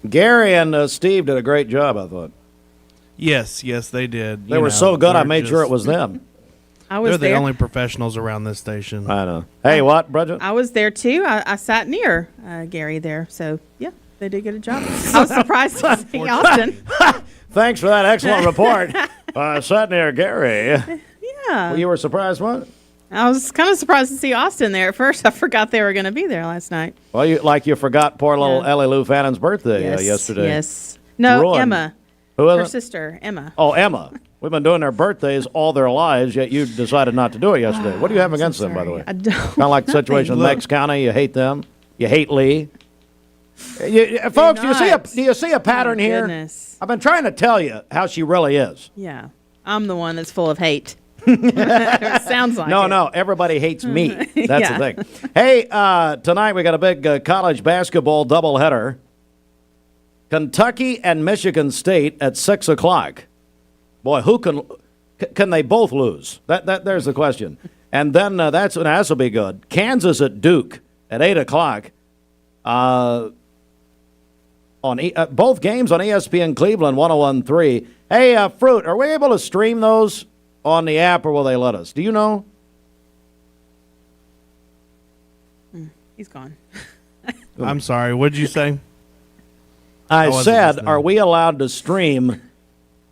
Gary and Steve did a great job, I thought. Yes, they did. They were so good, I made sure it was them. They're the only professionals around this station. I know. Hey, what, Bridget? I was there, too. I sat near Gary there. So, yeah, they did get a job. I was surprised to see Austin. Thanks for that excellent report. Sat near Gary. Yeah. Well, you were surprised, what? I was kind of surprised to see Austin there. At first, I forgot they were going to be there last night. Well, you forgot poor little Ellie Lou Fannon's birthday yesterday. Yes. No, Ruined. Emma. Who is Her it? sister, Emma. Oh, Emma. We've been doing their birthdays all their lies, yet you decided not to do it yesterday. What do you have against them, by the way? I don't. Kind of like the situation in Meigs County. You hate them. You hate Lee. Folks, do you see a pattern here? Goodness. I've been trying to tell you how she really is. Yeah. I'm the one that's full of hate. It sounds like No, everybody hates me. That's the thing. Hey, tonight we got a big college basketball doubleheader. Kentucky and Michigan State at 6 o'clock. Boy, who can they both lose? There's the question. And then this will be good. Kansas at Duke at 8 o'clock. On both games on ESPN Cleveland 101.3. Hey, Fruit, are we able to stream those on the app, or will they let us? Do you know? He's gone. I'm sorry. What did you say? I said, are we allowed to stream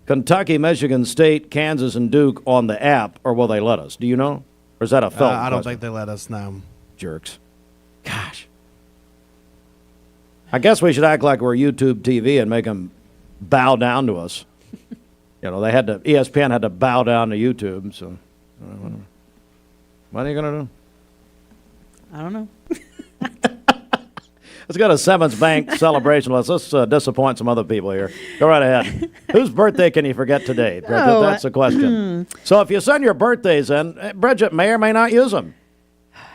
Kentucky, Michigan State, Kansas, and Duke on the app, or will they let us? Do you know? Or is that a felt I don't question? think they let us know. Jerks. Gosh. I guess we should act like we're YouTube TV and make them bow down to us. ESPN had to bow down to YouTube, so what are you going to do? I don't know. Let's go to Simmons Bank celebration. Let's disappoint some other people here. Go right ahead. Whose birthday can you forget today, Bridget? Oh, That's the question. So if you send your birthdays in, Bridget may or may not use them.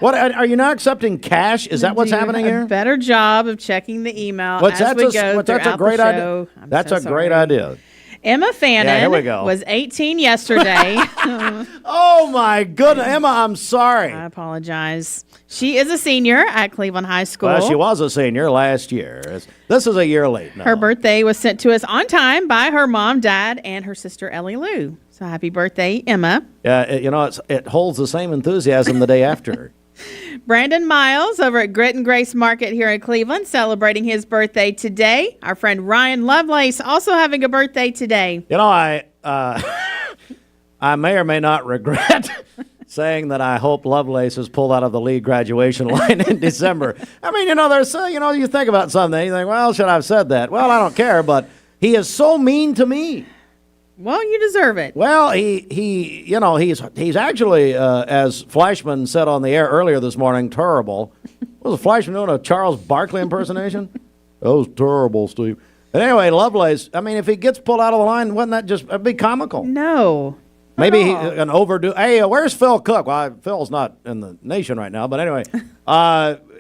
What are you not accepting cash? Is that what's happening a here? better job of checking the email That's as we go that's a throughout great the idea. show. That's a great idea. Emma Fannin Yeah, here we go. was 18 yesterday. Oh, my goodness. Emma, I'm sorry. I apologize. She is a senior at Cleveland High School. Well, she was a senior last year. This is a year late now. Her birthday was sent to us on time by her mom, dad, and her sister, Ellie Lou. So happy birthday, Emma. Yeah, it holds the same enthusiasm the day after. Brandon Miles over at Grit and Grace Market here in Cleveland celebrating his birthday today. Our friend Ryan Lovelace also having a birthday today. You know, I may or may not regret saying that I hope Lovelace is pulled out of the league graduation line in December. I mean, there's you think about something, you think, well, should I have said that? Well, I don't care, but he is so mean to me. Well, you deserve it. Well, he's actually, as Flashman said on the air earlier this morning, terrible. Was Flashman doing a Charles Barkley impersonation? That was terrible, Steve. But anyway, Lovelace, I mean, if he gets pulled out of the line, wouldn't that just be comical? No. Maybe an overdue. Hey, where's Phil Cook? Well, Phil's not in the nation right now, but anyway,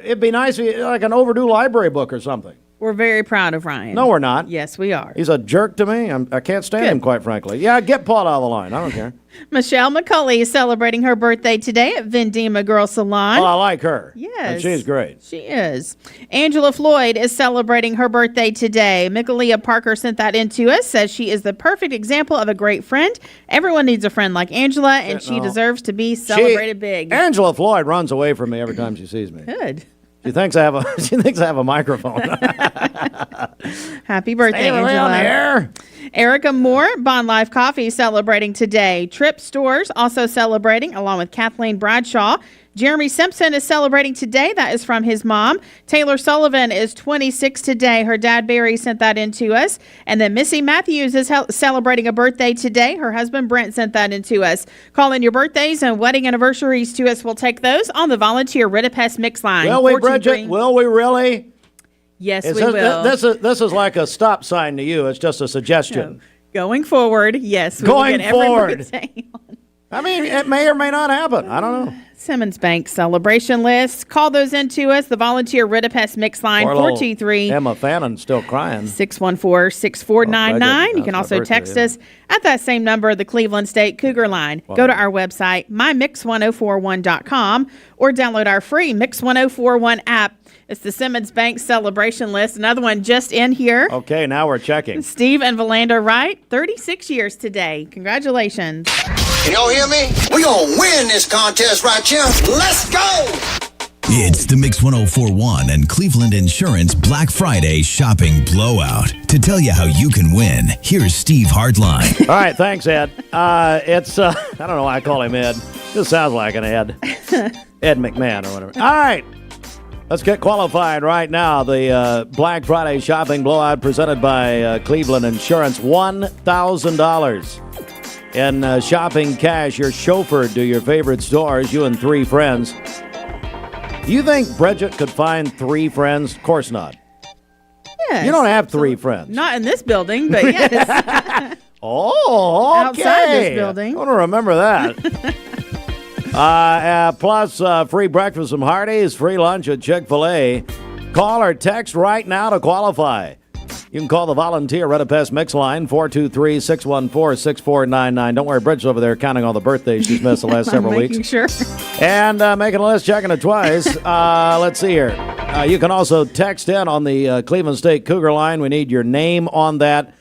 it'd be nice if like an overdue library book or something. We're very proud of Ryan. No, we're not. Yes, we are. He's a jerk to me. I can't stand him, quite frankly. Yeah, get Paul out of the line. I don't care. Michelle McCulley is celebrating her birthday today at Vendima Girl Salon. Oh, I like her. Yes. And she's great. She is. Angela Floyd is celebrating her birthday today. Michaelia Parker sent that in to us, says she is the perfect example of a great friend. Everyone needs a friend like Angela, and she deserves to be celebrated big. Angela Floyd runs away from me every time she sees me. Good. She thinks I have a microphone. Happy birthday, Stay Angela. on the air. Erica Moore, Bond Life Coffee, celebrating today. Trip Stores also celebrating, along with Kathleen Bradshaw. Jeremy Simpson is celebrating today. That is from his mom. Taylor Sullivan is 26 today. Her dad, Barry, sent that in to us. And then Missy Matthews is celebrating a birthday today. Her husband, Brent, sent that in to us. Call in your birthdays and wedding anniversaries to us. We'll take those on the volunteer Ritapest mix line. Will we, Bridget? Will we really? Yes, we will. This is like a stop sign to you. It's just a suggestion. No. Going forward, yes. We Going will get every forward. birthday on. I mean, it may or may not happen. I don't know. Simmons Bank celebration list. Call those in to us. The volunteer Ritapest mix line, 423. Emma Fannin still crying. 614-6499. You can also text us at that same number, the Cleveland State Cougar line. Go to our website, mymix1041.com, or download our free Mix 1041 app. It's the Simmons Bank celebration list. Another one just in here. Okay, now we're checking. Steve and Valanda Wright, 36 years today. Congratulations. Can y'all hear me? We're going to win this contest right here. Let's go! It's the Mix 1041 and Cleveland Insurance Black Friday shopping blowout. To tell you how you can win, here's Steve Hardline. All right, thanks, Ed. It's I don't know why I call him Ed. Just sounds like an Ed. Ed McMahon or whatever. All right. Let's get qualified right now. The Black Friday shopping blowout presented by Cleveland Insurance. $1,000 in shopping cash. Your chauffeur to your favorite stores, you and 3 friends. You think Bridget could find 3 friends? Of course not. Yes. You don't have 3 friends. Not in this building, but yes. Oh, okay. Outside this building. I want to remember that. Plus, free breakfast from Hardee's, free lunch at Chick-fil-A. Call or text right now to qualify. You can call the volunteer Ritapest Mix line, 423-614-6499. Don't worry, Bridget's over there counting all the birthdays she's missed the last several weeks. Making sure. And making a list, checking it twice. Let's see here. You can also text in on the Cleveland State Cougar line. We need your name on that.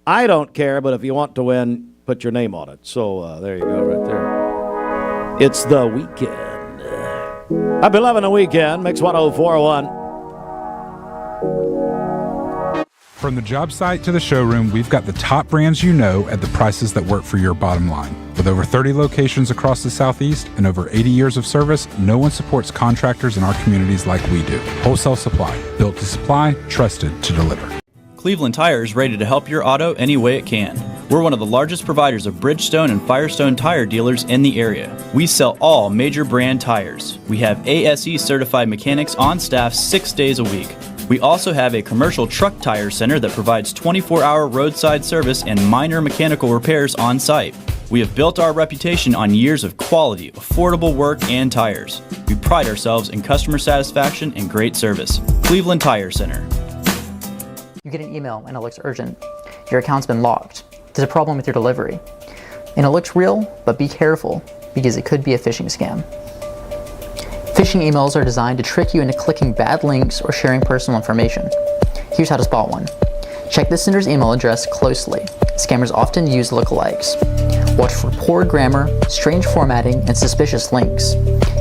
I don't care, but if you want to win, put your name on it. So there you go, right there. It's the weekend. Happy loving the weekend. Mix 1041. From the job site to the showroom, we've got the top brands you know at the prices that work for your bottom line. With over 30 locations across the Southeast and over 80 years of service, no one supports contractors in our communities like we do. Wholesale Supply, built to supply, trusted to deliver. Cleveland Tire is ready to help your auto any way it can. We're one of the largest providers of Bridgestone and Firestone tire dealers in the area. We sell all major brand tires. We have ASE certified mechanics on staff 6 days a week. We also have a commercial truck tire center that provides 24-hour roadside service and minor mechanical repairs on site. We have built our reputation on years of quality, affordable work, and tires. We pride ourselves in customer satisfaction and great service. Cleveland Tire Center. You get an email and it looks urgent. Your account's been locked. There's a problem with your delivery. And it looks real, but be careful because it could be a phishing scam. Phishing emails are designed to trick you into clicking bad links or sharing personal information. Here's how to spot one. Check the sender's email address closely. Scammers often use lookalikes. Watch for poor grammar, strange formatting, and suspicious links.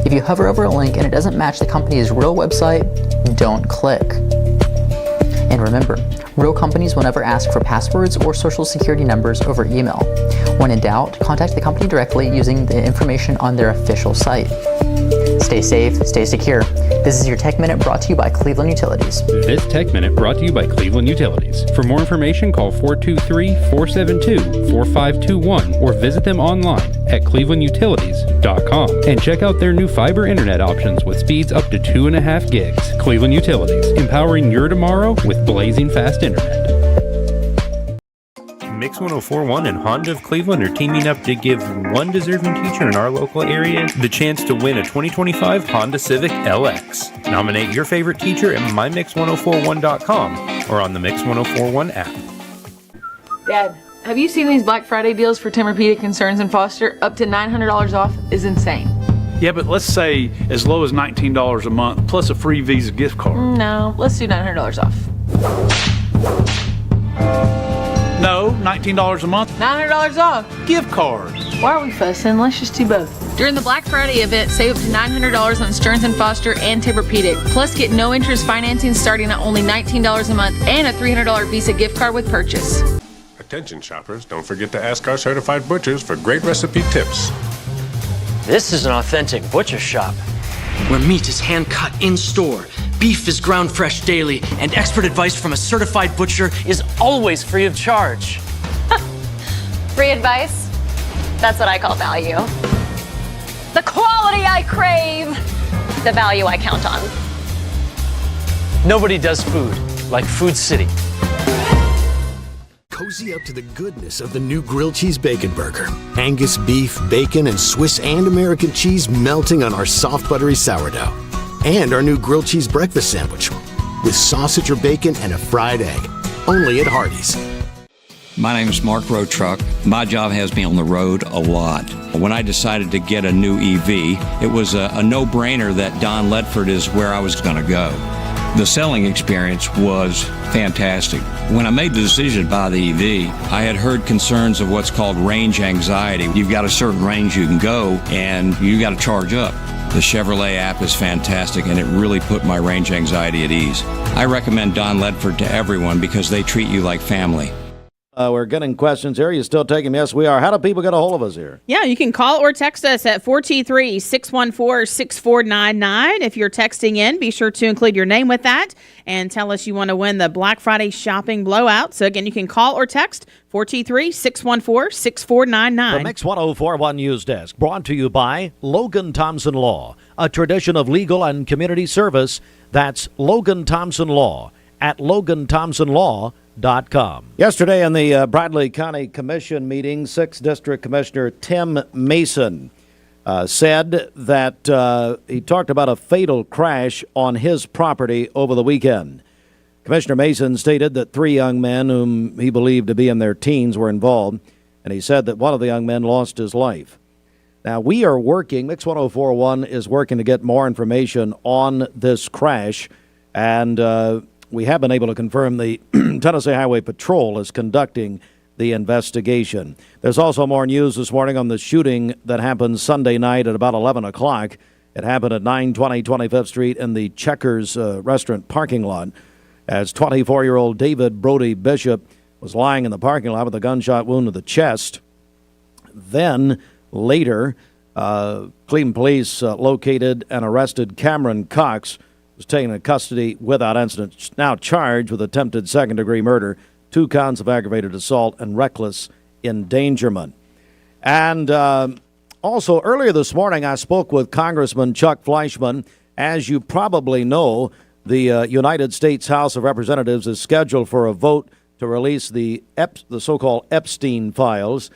If you hover over a link and it doesn't match the company's real website, don't click. And remember, real companies will never ask for passwords or social security numbers over email. When in doubt, contact the company directly using the information on their official site. Stay safe, stay secure. This is your Tech Minute brought to you by Cleveland Utilities. This Tech Minute brought to you by Cleveland Utilities. For more information, call 423-472-4521 or visit them online at clevelandutilities.com and check out their new fiber internet options with speeds up to 2.5 gigs. Cleveland Utilities, empowering your tomorrow with blazing fast internet. Mix 1041 and Honda of Cleveland are teaming up to give one deserving teacher in our local area the chance to win a 2025 Honda Civic LX. Nominate your favorite teacher at mymix1041.com or on the Mix 1041 app. Dad, have you seen these Black Friday deals for Tempur-Pedic and Stearns & Foster? Up to $900 off is insane. Yeah, but let's say as low as $19 a month plus a free Visa gift card. No, let's do $900 off. No, $19 a month. $900 off. Gift cards. Why are we fussing? Let's just do both. During the Black Friday event, save up to $900 on Stearns & Foster and Tempur-Pedic. Plus, get no interest financing starting at only $19 a month and a $300 Visa gift card with purchase. Attention shoppers, don't forget to ask our certified butchers for great recipe tips. This is an authentic butcher shop, where meat is hand-cut in-store, beef is ground fresh daily, and expert advice from a certified butcher is always free of charge. Free advice? That's what I call value. The quality I crave, the value I count on. Nobody does food like Food City. Cozy up to the goodness of the new grilled cheese bacon burger. Angus beef, bacon, and Swiss and American cheese melting on our soft buttery sourdough. And our new grilled cheese breakfast sandwich with sausage or bacon and a fried egg. Only at Hardee's. My name is Mark Roadtruck. My job has me on the road a lot. When I decided to get a new EV, it was a no-brainer that Don Ledford is where I was going to go. The selling experience was fantastic. When I made the decision to buy the EV, I had heard concerns of what's called range anxiety. You've got a certain range you can go, and you got to charge up. The Chevrolet app is fantastic, and it really put my range anxiety at ease. I recommend Don Ledford to everyone because they treat you like family. We're getting questions here. You still take them? Yes, we are. How do people get a hold of us here? Yeah, you can call or text us at 423-614-6499. If you're texting in, be sure to include your name with that and tell us you want to win the Black Friday shopping blowout. So, again, you can call or text 423-614-6499. The Mix 1041 News Desk brought to you by Logan Thompson Law, a tradition of legal and community service. That's Logan Thompson Law at LoganThompsonLaw.com. Yesterday in the Bradley County Commission meeting, 6th District Commissioner Tim Mason said that he talked about a fatal crash on his property over the weekend. Commissioner Mason stated that 3 young men whom he believed to be in their teens were involved, and he said that one of the young men lost his life. Now, we are working, Mix 1041 is working to get more information on this crash, and we have been able to confirm the Tennessee Highway Patrol is conducting the investigation. There's also more news this morning on the shooting that happened Sunday night at about 11 o'clock. It happened at 920 25th Street in the Checkers restaurant parking lot as 24-year-old David Brody Bishop was lying in the parking lot with a gunshot wound to the chest. Then, later, Cleveland police located and arrested Cameron Cox, was taken into custody without incident, now charged with attempted second-degree murder, 2 counts of aggravated assault, and reckless endangerment. And also, earlier this morning, I spoke with Congressman Chuck Fleischman. As you probably know, The United States House of Representatives is scheduled for a vote to release the so-called Epstein files,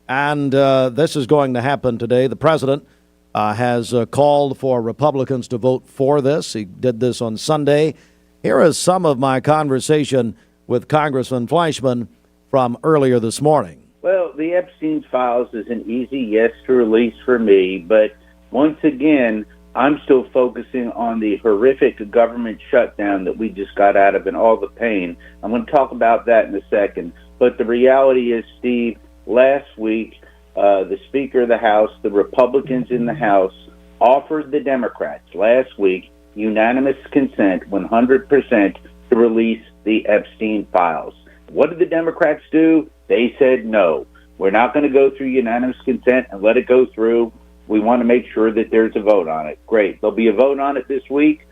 and this is going to happen today. The president has called for Republicans to vote for this. He did this on Sunday. Here is some of my conversation with Congressman Fleischman from earlier this morning. Well, the Epstein files is an easy yes to release for me, but once again, I'm still focusing on the horrific government shutdown that we just got out of and all the pain. I'm going to talk about that in a second. But the reality is, Steve, last week, the Speaker of the House, the Republicans in the House, offered the Democrats last week unanimous consent, 100%, to release the Epstein files. What did the Democrats do? They said no. We're not going to go through unanimous consent and let it go through. We want to make sure that there's a vote on it. Great. There'll be a vote on it this week.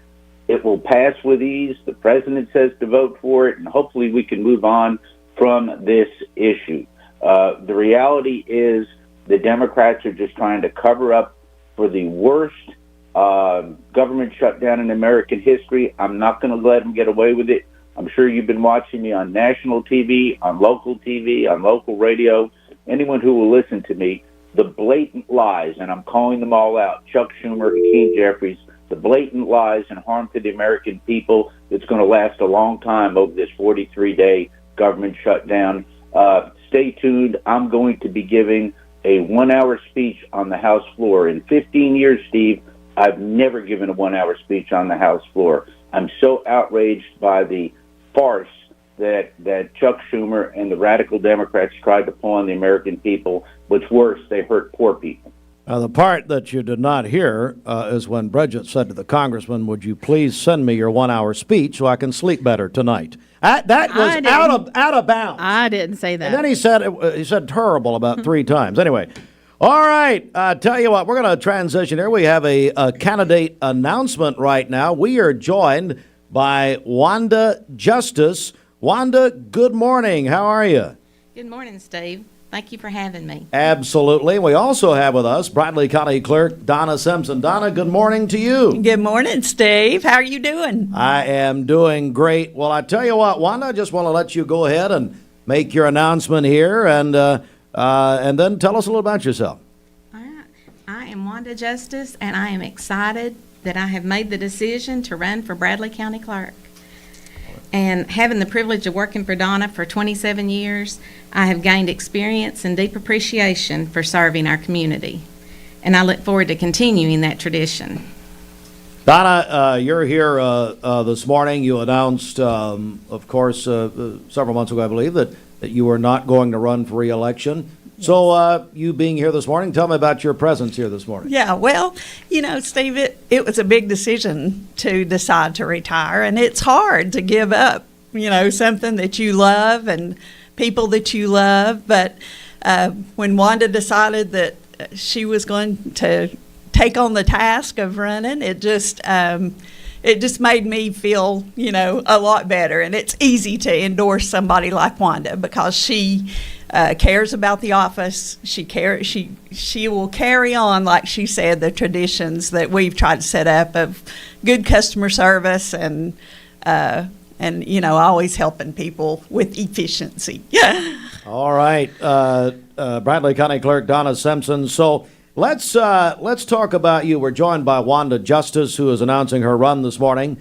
It will pass with ease. The president says to vote for it, and hopefully we can move on from this issue. The reality is the Democrats are just trying to cover up for the worst government shutdown in American history. I'm not going to let them get away with it. I'm sure you've been watching me on national TV, on local radio, anyone who will listen to me, the blatant lies, and I'm calling them all out, Chuck Schumer, Hakeem Jeffries, the blatant lies and harm to the American people that's going to last a long time over this 43-day government shutdown. Stay tuned. I'm going to be giving a 1-hour speech on the House floor. In 15 years, Steve, I've never given a 1-hour speech on the House floor. I'm so outraged by the farce that Chuck Schumer and the radical Democrats tried to pull on the American people. What's worse, they hurt poor people. The part that you did not hear is when Bridget said to the congressman, would you please send me your 1-hour speech so I can sleep better tonight? That was out of bounds. I didn't say that. And then he said terrible about 3 times. Anyway, all right, tell you what, we're going to transition here. We have a candidate announcement right now. We are joined by Wanda Justice. Wanda, good morning. How are you? Good morning, Steve. Thank you for having me. Absolutely. We also have with us Bradley County Clerk Donna Simpson. Donna, good morning to you. Good morning, Steve. How are you doing? I am doing great. Well, I tell you what, Wanda, I just want to let you go ahead and make your announcement here and then tell us a little about yourself. All right. I am Wanda Justice, and I am excited that I have made the decision to run for Bradley County Clerk. And having the privilege of working for Donna for 27 years, I have gained experience and deep appreciation for serving our community. And I look forward to continuing that tradition. Donna, you're here this morning. You announced, of course, several months ago, I believe, that you were not going to run for re-election. Yes. So you being here this morning, tell me about your presence here this morning. Yeah, well, Steve, it was a big decision to decide to retire, and it's hard to give up, something that you love and people that you love. But when Wanda decided that she was going to take on the task of running, it just made me feel, a lot better. And it's easy to endorse somebody like Wanda because she cares about the office. She will carry on, like she said, the traditions that we've tried to set up of good customer service and always helping people with efficiency. All right, Bradley County Clerk Donna Simpson. So let's talk about you. We're joined by Wanda Justice, who is announcing her run this morning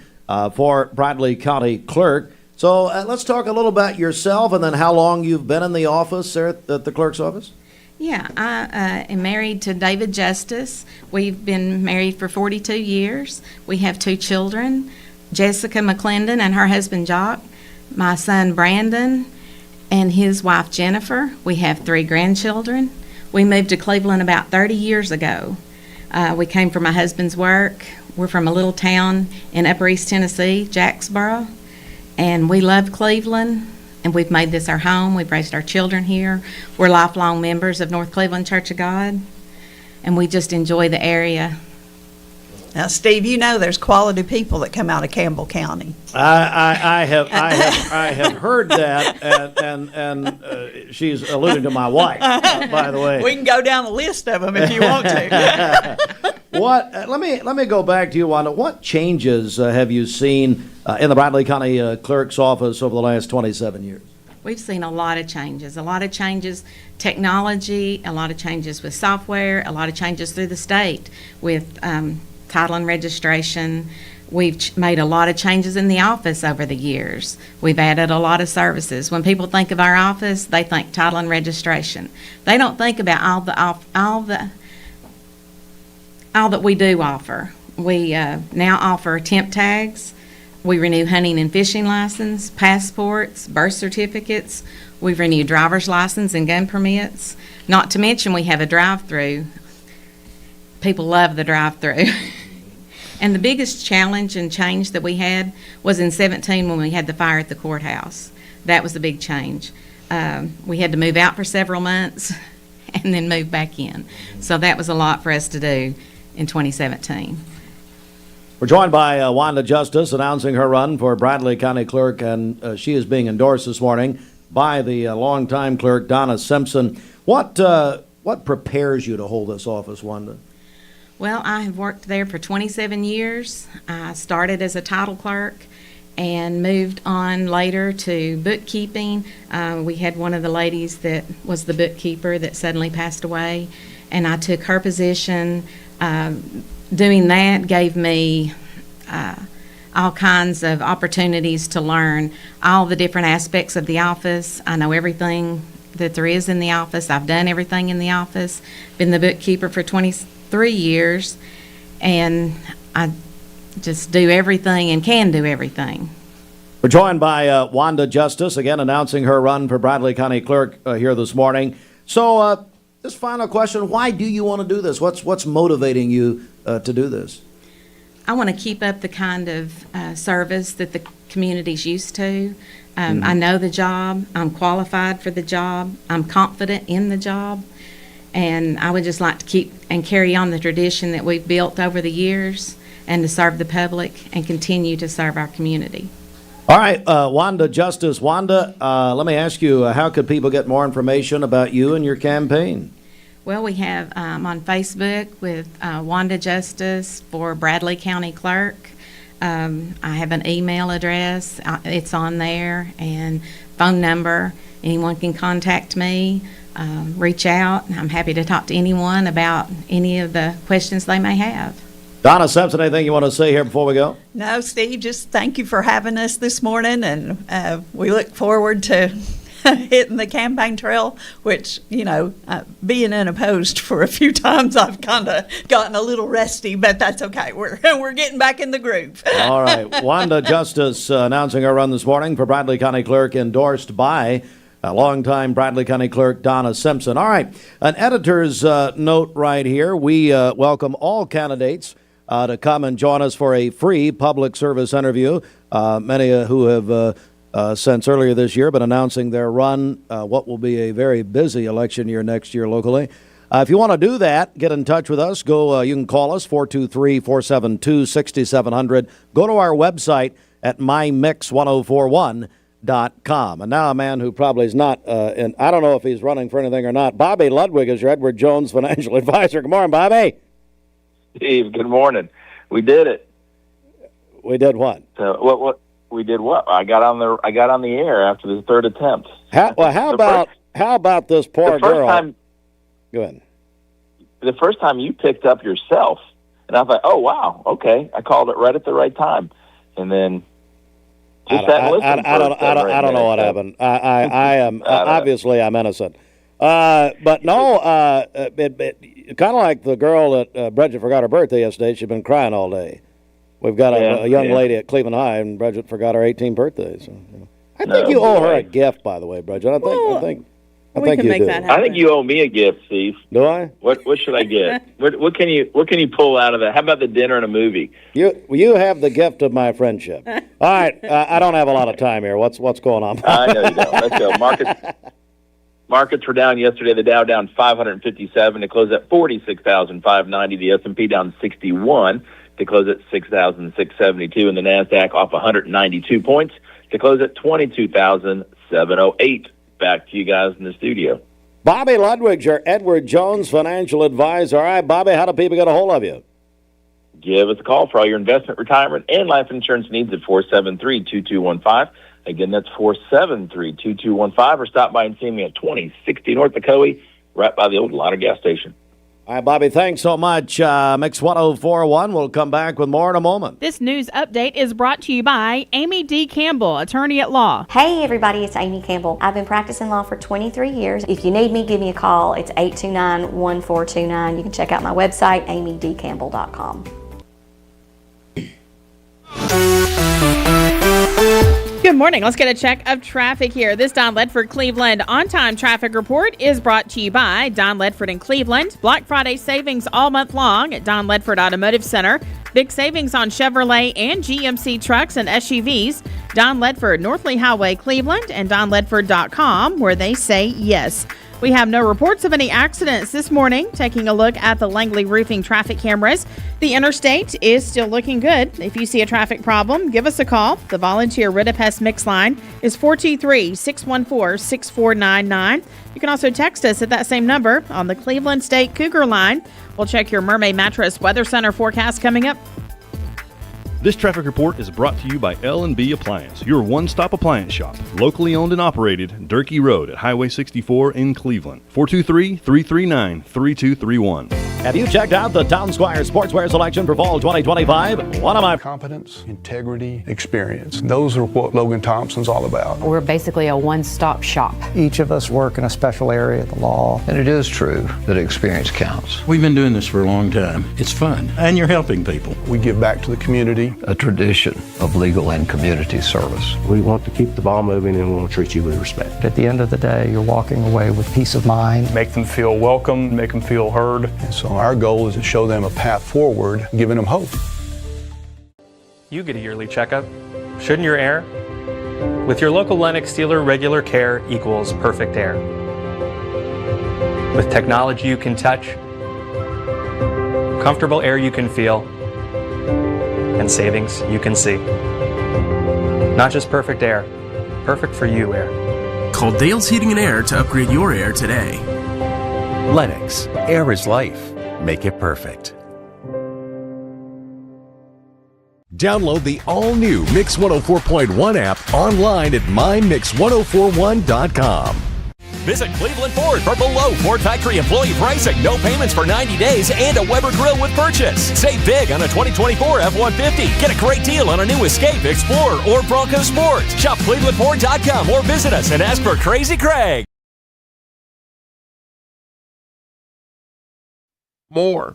for Bradley County Clerk. So let's talk a little about yourself and then how long you've been in the office there at the clerk's office. Yeah, I am married to David Justice. We've been married for 42 years. We have 2 children, Jessica McClendon and her husband Jock, my son Brandon and his wife Jennifer. We have 3 grandchildren. We moved to Cleveland about 30 years ago. We came from my husband's work. We're from a little town in Upper East Tennessee, Jacksboro. And we love Cleveland, and we've made this our home. We've raised our children here. We're lifelong members of North Cleveland Church of God, and we just enjoy the area. Now, Steve, you know there's quality people that come out of Campbell County. I have heard that, and she's alluding to my wife, by the way. We can go down the list of them if you want to. Let me go back to you, Wanda. What changes have you seen in the Bradley County Clerk's office over the last 27 years? We've seen a lot of changes, technology, a lot of changes with software, a lot of changes through the state with title and registration. We've made a lot of changes in the office over the years. We've added a lot of services. When people think of our office, they think title and registration. They don't think about all that we do offer. We now offer temp tags. We renew hunting and fishing license, passports, birth certificates. We've renewed driver's license and gun permits. Not to mention we have a drive-through. People love the drive-through. And the biggest challenge and change that we had was in 2017 when we had the fire at the courthouse. That was the big change. We had to move out for several months and then move back in. So that was a lot for us to do in 2017. We're joined by Wanda Justice announcing her run for Bradley County Clerk, and she is being endorsed this morning by the longtime clerk, Donna Simpson. What prepares you to hold this office, Wanda? Well, I have worked there for 27 years. I started as a title clerk and moved on later to bookkeeping. We had one of the ladies that was the bookkeeper that suddenly passed away, and I took her position. Doing that gave me all kinds of opportunities to learn all the different aspects of the office. I know everything that there is in the office. I've done everything in the office, been the bookkeeper for 23 years, and I just do everything and can do everything. We're joined by Wanda Justice, again announcing her run for Bradley County Clerk here this morning. So this final question, why do you want to do this? What's motivating you to do this? I want to keep up the kind of service that the community's used to. I know the job. I'm qualified for the job. I'm confident in the job. And I would just like to keep and carry on the tradition that we've built over the years and to serve the public and continue to serve our community. All right, Wanda Justice. Wanda, let me ask you, how could people get more information about you and your campaign? Well, we have on Facebook with Wanda Justice for Bradley County Clerk. I have an email address. It's on there, and phone number. Anyone can contact me. Reach out. I'm happy to talk to anyone about any of the questions they may have. Donna Simpson, anything you want to say here before we go? No, Steve, just thank you for having us this morning, and we look forward to hitting the campaign trail, which, being unopposed for a few times, I've kind of gotten a little rusty, but that's okay. We're getting back in the groove. All right. Wanda Justice announcing her run this morning for Bradley County Clerk, endorsed by longtime Bradley County Clerk Donna Simpson. All right. An editor's note right here. We welcome all candidates to come and join us for a free public service interview. Many who have since earlier this year been announcing their run, what will be a very busy election year next year locally. If you want to do that, get in touch with us. You can call us, 423-472-6700. Go to our website at mymix1041.com. And now a man who probably is not, and I don't know if he's running for anything or not. Bobby Ludwig is your Edward Jones financial advisor. Good morning, Bobby. Steve, good morning. We did it. We did what? What? We did what? I got on the air after the third attempt. How about this poor girl? Go ahead. The first time you picked up yourself, and I thought, oh wow, okay, I called it right at the right time, and then. I don't know what happened. I am obviously I'm innocent, but no. Kind of like the girl that Bridget forgot her birthday yesterday. She's been crying all day. We've got a young lady at Cleveland High, and Bridget forgot her 18th birthday. So I think you owe her a gift, by the way, Bridget. I think you do. I think you owe me a gift, Steve. Do I? What should I get? What can you pull out of that? How about the dinner and a movie? You have the gift of my friendship. All right, I don't have a lot of time here. What's going on? I know you don't. Let's go. Markets were down yesterday. The Dow down 557. It closed at 46,590. The S&P down 61. to close at 6,672, and the NASDAQ off 192 points to close at 22,708. Back to you guys in the studio. Bobby Ludwig's your Edward Jones financial advisor. All right, Bobby, how do people get a hold of you? Give us a call for all your investment, retirement, and life insurance needs at 473-2215. Again, that's 473-2215, or stop by and see me at 2060 North Ocoee, right by the old Liner gas station. All right, Bobby, thanks so much. Mix 1041. We'll come back with more in a moment. This news update is brought to you by Amy D. Campbell, attorney at law. Hey, everybody, it's Amy Campbell. I've been practicing law for 23 years. If you need me, give me a call. It's 829-1429. You can check out my website, amydcampbell.com. Good morning. Let's get a check of traffic here. This Don Ledford Cleveland on-time traffic report is brought to you by Don Ledford in Cleveland. Black Friday savings all month long at Don Ledford Automotive Center. Big savings on Chevrolet and GMC trucks and SUVs. Don Ledford, North Lee Highway, Cleveland, and donledford.com, where they say yes. We have no reports of any accidents this morning. Taking a look at the Langley Roofing traffic cameras, the interstate is still looking good. If you see a traffic problem, give us a call. The volunteer Rid-a-Pest mix line is 423-614-6499. You can also text us at that same number on the Cleveland State Cougar line. We'll check your Mermaid Mattress Weather Center forecast coming up. This traffic report is brought to you by L&B Appliance, your one-stop appliance shop, locally owned and operated, Durkee Road at Highway 64 in Cleveland. 423-339-3231. Have you checked out the Town Squire Sportswear selection for fall 2025? One of my competence, integrity, experience. Those are what Logan Thompson's all about. We're basically a one-stop shop. Each of us work in a special area of the law. And it is true that experience counts. We've been doing this for a long time. It's fun, and you're helping people. We give back to the community. A tradition of legal and community service. We want to keep the ball moving, and we want to treat you with respect. At the end of the day, you're walking away with peace of mind. Make them feel welcome, make them feel heard. And so our goal is to show them a path forward, giving them hope. You get a yearly checkup. Shouldn't your air? With your local Lennox dealer, regular care equals perfect air. With technology you can touch, comfortable air you can feel, and savings you can see. Not just perfect air, perfect for you air. Call Dale's Heating and Air to upgrade your air today. Lennox, air is life. Make it perfect. Download the all-new Mix 104.1 app online at mymix1041.com. Visit Cleveland Ford for below Ford factory employee pricing, no payments for 90 days, and a Weber grill with purchase. Save big on a 2024 F-150. Get a great deal on a new Escape, Explorer, or Bronco Sport. Shop ClevelandFord.com or visit us and ask for Crazy Craig. More.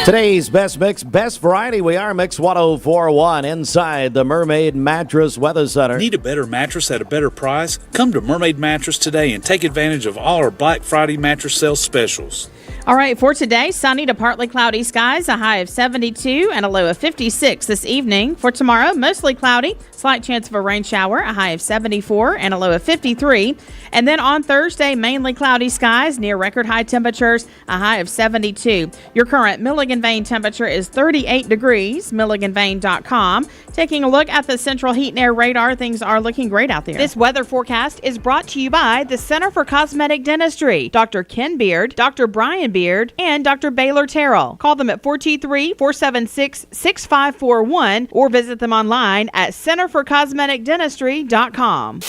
Today's best mix, best variety. We are Mix 1041 inside the Mermaid Mattress Weather Center. Need a better mattress at a better price? Come to Mermaid Mattress today and take advantage of all our Black Friday mattress sale specials. All right, for today, sunny to partly cloudy skies, a high of 72 and a low of 56 this evening. For tomorrow, mostly cloudy, slight chance of a rain shower, a high of 74 and a low of 53. And then on Thursday, mainly cloudy skies, near record high temperatures, a high of 72. Your current Milligan Vane temperature is 38 degrees, milliganvane.com. Taking a look at the Central Heat and Air radar, things are looking great out there. This weather forecast is brought to you by the Center for Cosmetic Dentistry, Dr. Ken Beard, Dr. Brian Beard, and Dr. Baylor Terrell. Call them at 423-476-6541 or visit them online at centerforcosmeticdentistry.com.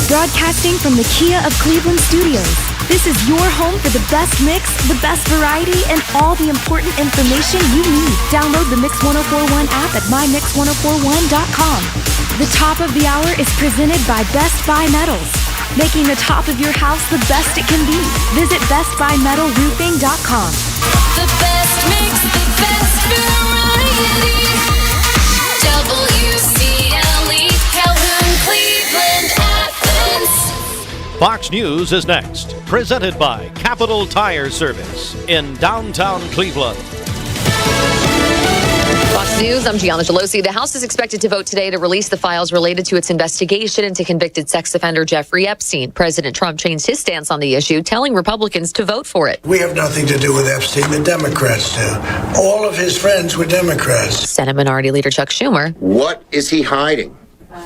Broadcasting from the Kia of Cleveland studios. This is your home for the best mix, the best variety, and all the important information you need. Download the Mix 1041 app at mymix1041.com. The top of the hour is presented by Best Buy Metals, making the top of your house the best it can be. Visit bestbuymetalroofing.com. The best mix, the best variety. WCLE, Calhoun, Cleveland, Athens. Fox News is next, presented by Capital Tire Service in downtown Cleveland. Fox News, I'm Gianna Gelosi. The House is expected to vote today to release the files related to its investigation into convicted sex offender Jeffrey Epstein. President Trump changed his stance on the issue, telling Republicans to vote for it. We have nothing to do with Epstein. The Democrats do. All of his friends were Democrats. Senate Minority Leader Chuck Schumer. What is he hiding?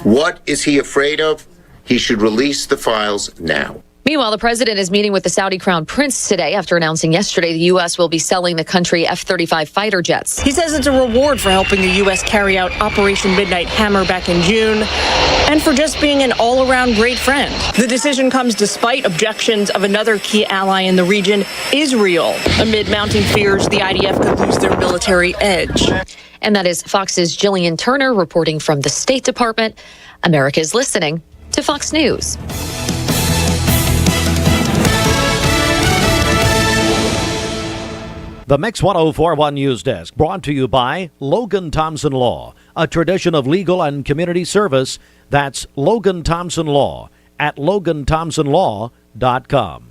What is he afraid of? He should release the files now. Meanwhile, the president is meeting with the Saudi crown prince today after announcing yesterday the U.S. will be selling the country F-35 fighter jets. He says it's a reward for helping the U.S. carry out Operation Midnight Hammer back in June and for just being an all-around great friend. The decision comes despite objections of another key ally in the region, Israel, amid mounting fears the IDF could lose their military edge. And that is Fox's Jillian Turner reporting from the State Department. America is listening to Fox News. The Mix 1041 News Desk, brought to you by Logan Thompson Law, a tradition of legal and community service. That's Logan Thompson Law at LoganThompsonLaw.com.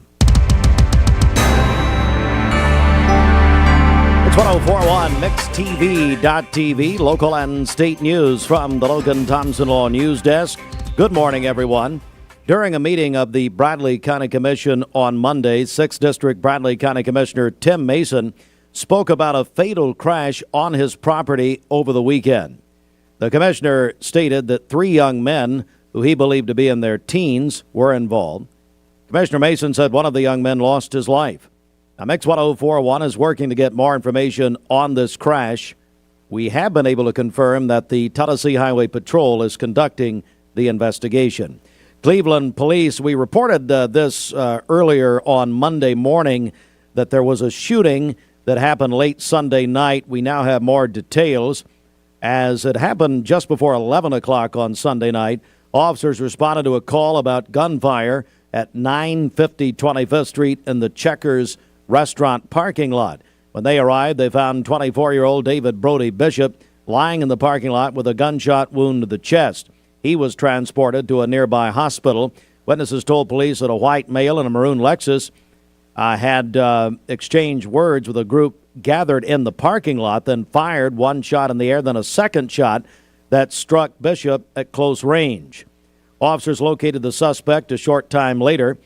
It's 1041 MixTV.tv, local and state news from the Logan Thompson Law News Desk. Good morning, everyone. During a meeting of the Bradley County Commission on Monday, 6th District Bradley County Commissioner Tim Mason spoke about a fatal crash on his property over the weekend. The commissioner stated that 3 young men, who he believed to be in their teens, were involved. Commissioner Mason said one of the young men lost his life. Now, Mix 1041 is working to get more information on this crash. We have been able to confirm that the Tennessee Highway Patrol is conducting the investigation. Cleveland police, we reported this earlier on Monday morning that there was a shooting that happened late Sunday night. We now have more details. As it happened just before 11 o'clock on Sunday night, officers responded to a call about gunfire at 950 25th Street in the Checkers restaurant parking lot. When they arrived, they found 24-year-old David Brody Bishop lying in the parking lot with a gunshot wound to the chest. He was transported to a nearby hospital. Witnesses told police that a white male in a maroon Lexus had exchanged words with a group gathered in the parking lot, then fired one shot in the air, then a second shot that struck Bishop at close range. Officers located the suspect a short time later.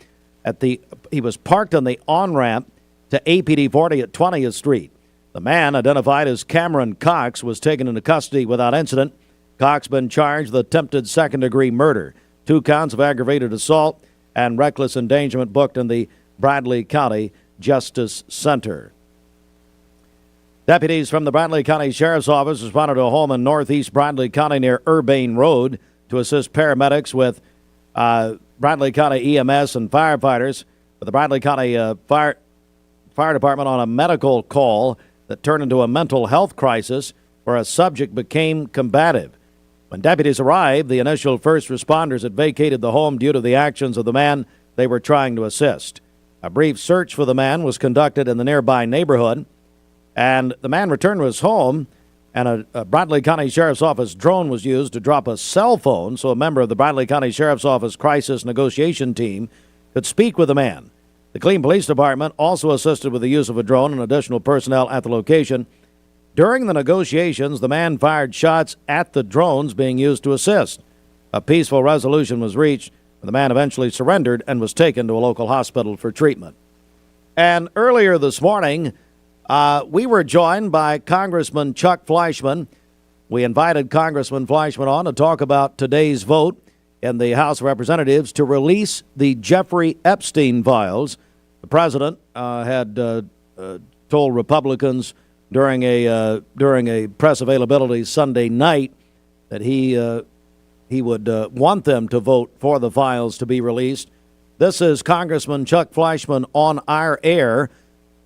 He was parked on the on-ramp to APD 40 at 20th Street. The man, identified as Cameron Cox, was taken into custody without incident. Cox been charged with attempted second-degree murder, 2 counts of aggravated assault, and reckless endangerment booked in the Bradley County Justice Center. Deputies from the Bradley County Sheriff's Office responded to a home in northeast Bradley County near Urbane Road to assist paramedics with Bradley County EMS and firefighters with the Bradley County Fire Department on a medical call that turned into a mental health crisis where a subject became combative. When deputies arrived, the initial first responders had vacated the home due to the actions of the man they were trying to assist. A brief search for the man was conducted in the nearby neighborhood, and the man returned to his home, and a Bradley County Sheriff's Office drone was used to drop a cell phone so a member of the Bradley County Sheriff's Office crisis negotiation team could speak with the man. The Cleveland Police Department also assisted with the use of a drone and additional personnel at the location. During the negotiations, the man fired shots at the drones being used to assist. A peaceful resolution was reached. The man eventually surrendered and was taken to a local hospital for treatment. And earlier this morning, we were joined by Congressman Chuck Fleischman. We invited Congressman Fleischman on to talk about today's vote in the House of Representatives to release the Jeffrey Epstein files. The president had told Republicans during a press availability Sunday night that he would want them to vote for the files to be released. This is Congressman Chuck Fleischman on our air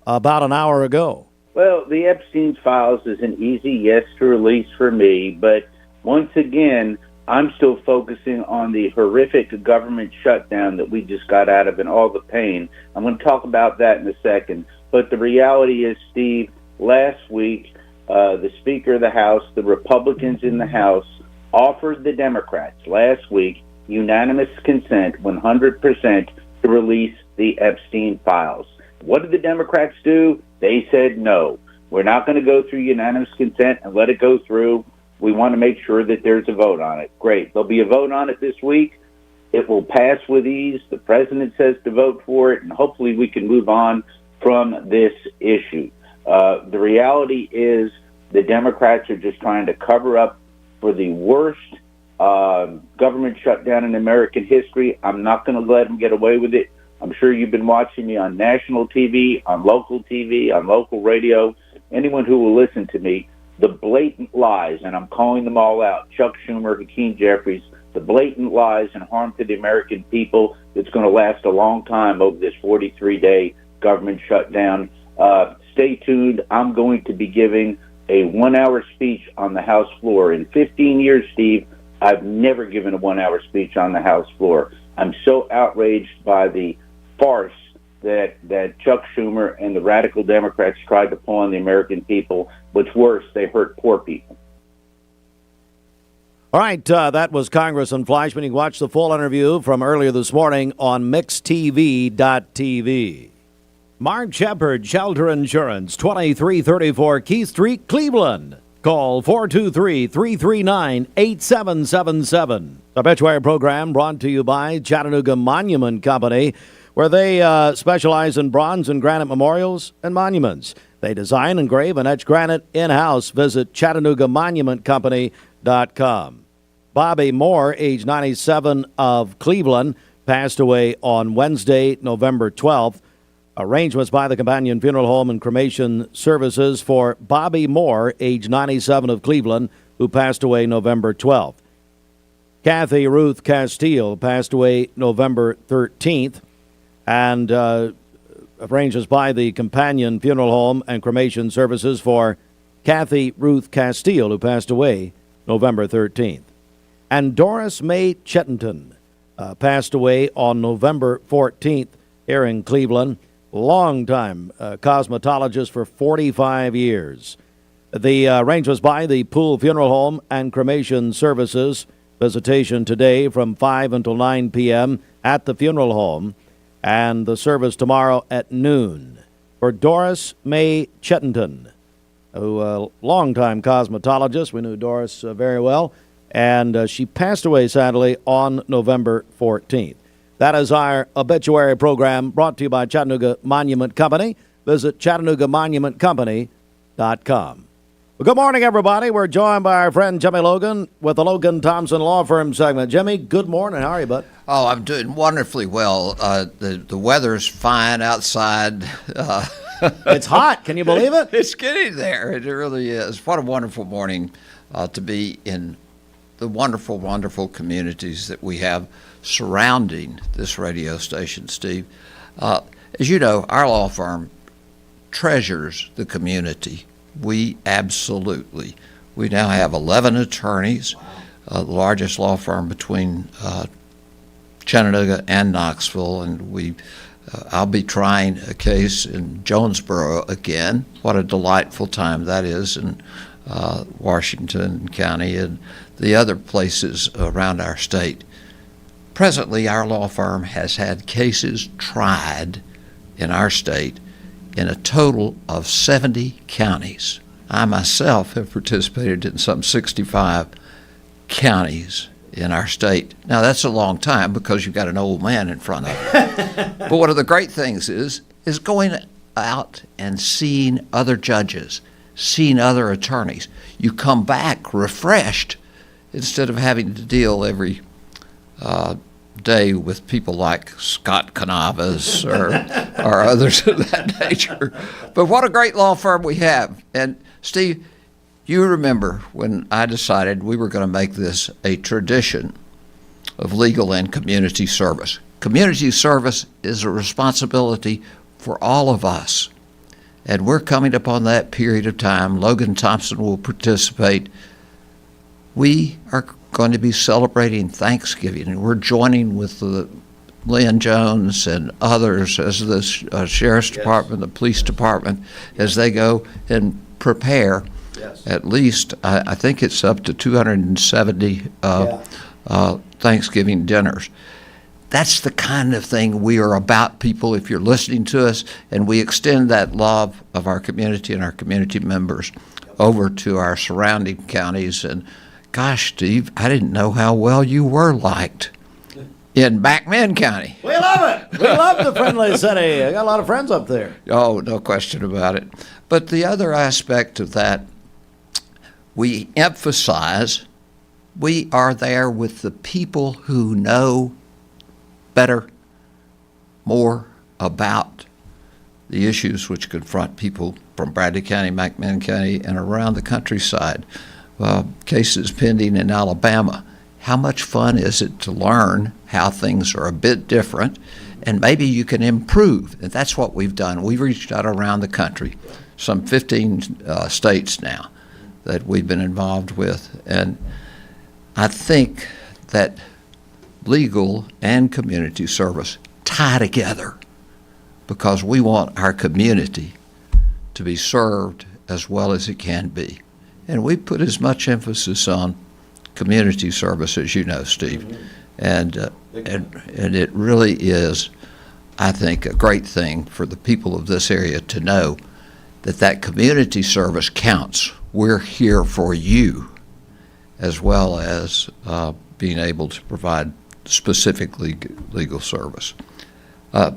about an hour ago. Well, the Epstein files is an easy yes to release for me, but once again, I'm still focusing on the horrific government shutdown that we just got out of and all the pain. I'm going to talk about that in a second. But the reality is, Steve, last week, the Speaker of the House, the Republicans in the House, offered the Democrats last week unanimous consent, 100%, to release the Epstein files. What did the Democrats do? They said no. We're not going to go through unanimous consent and let it go through. We want to make sure that there's a vote on it. Great. There'll be a vote on it this week. It will pass with ease. The president says to vote for it, and hopefully we can move on from this issue. The reality is the Democrats are just trying to cover up for the worst government shutdown in American history. I'm not going to let them get away with it. I'm sure you've been watching me on national TV, on local radio. Anyone who will listen to me, the blatant lies, and I'm calling them all out, Chuck Schumer, Hakeem Jeffries, the blatant lies and harm to the American people that's going to last a long time over this 43-day government shutdown. Stay tuned. I'm going to be giving a 1-hour speech on the House floor. In 15 years, Steve, I've never given a 1-hour speech on the House floor. I'm so outraged by the farce that Chuck Schumer and the radical Democrats tried to pull on the American people. What's worse, they hurt poor people. All right, that was Congressman Fleischman. You can watch the full interview from earlier this morning on mixtv.tv. Mark Shepard, Shelter Insurance, 2334 Keith Street, Cleveland. Call 423-339-8777. The Obituary Program brought to you by Chattanooga Monument Company, where they specialize in bronze and granite memorials and monuments. They design, engrave, and etch granite in-house. Visit ChattanoogaMonumentCompany.com. Bobby Moore, age 97, of Cleveland, passed away on Wednesday, November 12th. Arrangements by the Companion Funeral Home and Cremation Services for Bobby Moore, age 97, of Cleveland, who passed away November 12th. Kathy Ruth Castile passed away November 13th. And arrangements by the Companion Funeral Home and Cremation Services for Kathy Ruth Castile, who passed away November 13th. And Doris Mae Chettenton passed away on November 14th here in Cleveland. Longtime cosmetologist for 45 years. The arrangements by the Pool Funeral Home and Cremation Services. Visitation today from 5 until 9 p.m. at the funeral home. And the service tomorrow at noon. For Doris Mae Chettenton, who a longtime cosmetologist. We knew Doris very well. And she passed away, sadly, on November 14th. That is our obituary program brought to you by Chattanooga Monument Company. Visit ChattanoogaMonumentCompany.com. Well, good morning, everybody. We're joined by our friend Jimmy Logan with the Logan Thompson Law Firm segment. Jimmy, good morning. How are you, bud? Oh, I'm doing wonderfully well. The weather's fine outside. It's hot. Can you believe it? It's getting there. It really is. What a wonderful morning to be in the wonderful, wonderful communities that we have surrounding this radio station, Steve. As you know, our law firm treasures the community. We absolutely. We now have 11 attorneys, the largest law firm between Chattanooga and Knoxville, and I'll be trying a case in Jonesboro again. What a delightful time that is in Washington County and the other places around our state. Presently, our law firm has had cases tried in our state in a total of 70 counties. I myself have participated in some 65 counties in our state. Now, that's a long time because you've got an old man in front of you. But one of the great things is going out and seeing other judges, seeing other attorneys. You come back refreshed instead of having to deal every day with people like Scott Canavas or others of that nature. But what a great law firm we have. And Steve, you remember when I decided we were going to make this a tradition of legal and community service. Community service is a responsibility for all of us. And we're coming upon that period of time. Logan Thompson will participate. We are going to be celebrating Thanksgiving, and we're joining with Lynn Jones and others as the Sheriff's Department, the Police Department, as they go and prepare at least, I think it's up to 270 Thanksgiving dinners. that's the kind of thing we are about, people, if you're listening to us, and we extend that love of our community and our community members over to our surrounding counties. And gosh, Steve, I didn't know how well you were liked in Backman County. We love it. We love the friendly city. I got a lot of friends up there. Oh, no question about it. But the other aspect of that, we emphasize we are there with the people who know better, more about the issues which confront people from Bradley County, McMinn County, and around the countryside. Cases pending in Alabama. How much fun is it to learn how things are a bit different, and maybe you can improve? And that's what we've done. We've reached out around the country, some 15 states now that we've been involved with. And I think that legal and community service tie together because we want our community to be served as well as it can be. And we put as much emphasis on community service as you know, Steve. And it really is, I think, a great thing for the people of this area to know that community service counts. We're here for you, as well as being able to provide specific legal service.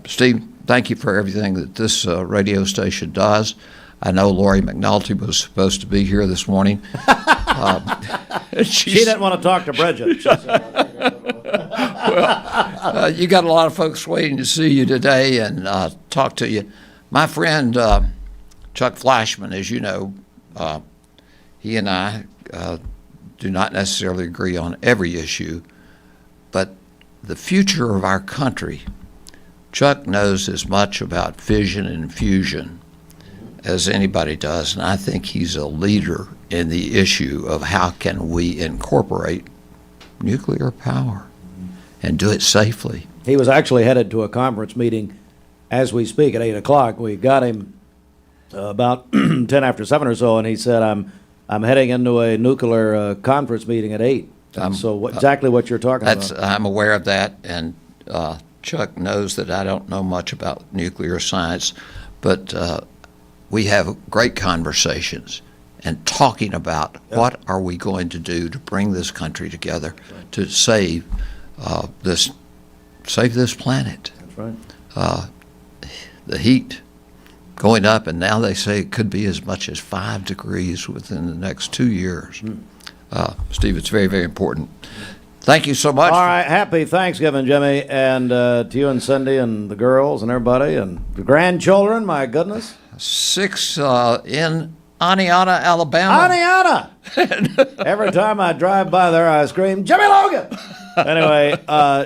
Steve, thank you for everything that this radio station does. I know Lori McNulty was supposed to be here this morning. She didn't want to talk to Bridget. Well, you got a lot of folks waiting to see you today and talk to you. My friend Chuck Flashman, as you know, he and I do not necessarily agree on every issue, but the future of our country, Chuck knows as much about fission and fusion as anybody does, and I think he's a leader in the issue of how can we incorporate nuclear power and do it safely. He was actually headed to a conference meeting as we speak at 8 o'clock. We got him about 10 after 7 or so, and he said, I'm heading into a nuclear conference meeting at 8. So exactly what you're talking about. I'm aware of that, and Chuck knows that I don't know much about nuclear science, but we have great conversations and talking about what are we going to do to bring this country together to save this planet. That's right. The heat going up, and now they say it could be as much as 5 degrees within the next 2 years. Steve, it's very, very important. Thank you so much. All right, happy Thanksgiving, Jimmy, and to you and Cindy and the girls and everybody and the grandchildren, my goodness. 6 in Aniana, Alabama. Aniana! Every time I drive by there, I scream, Jimmy Logan! Anyway,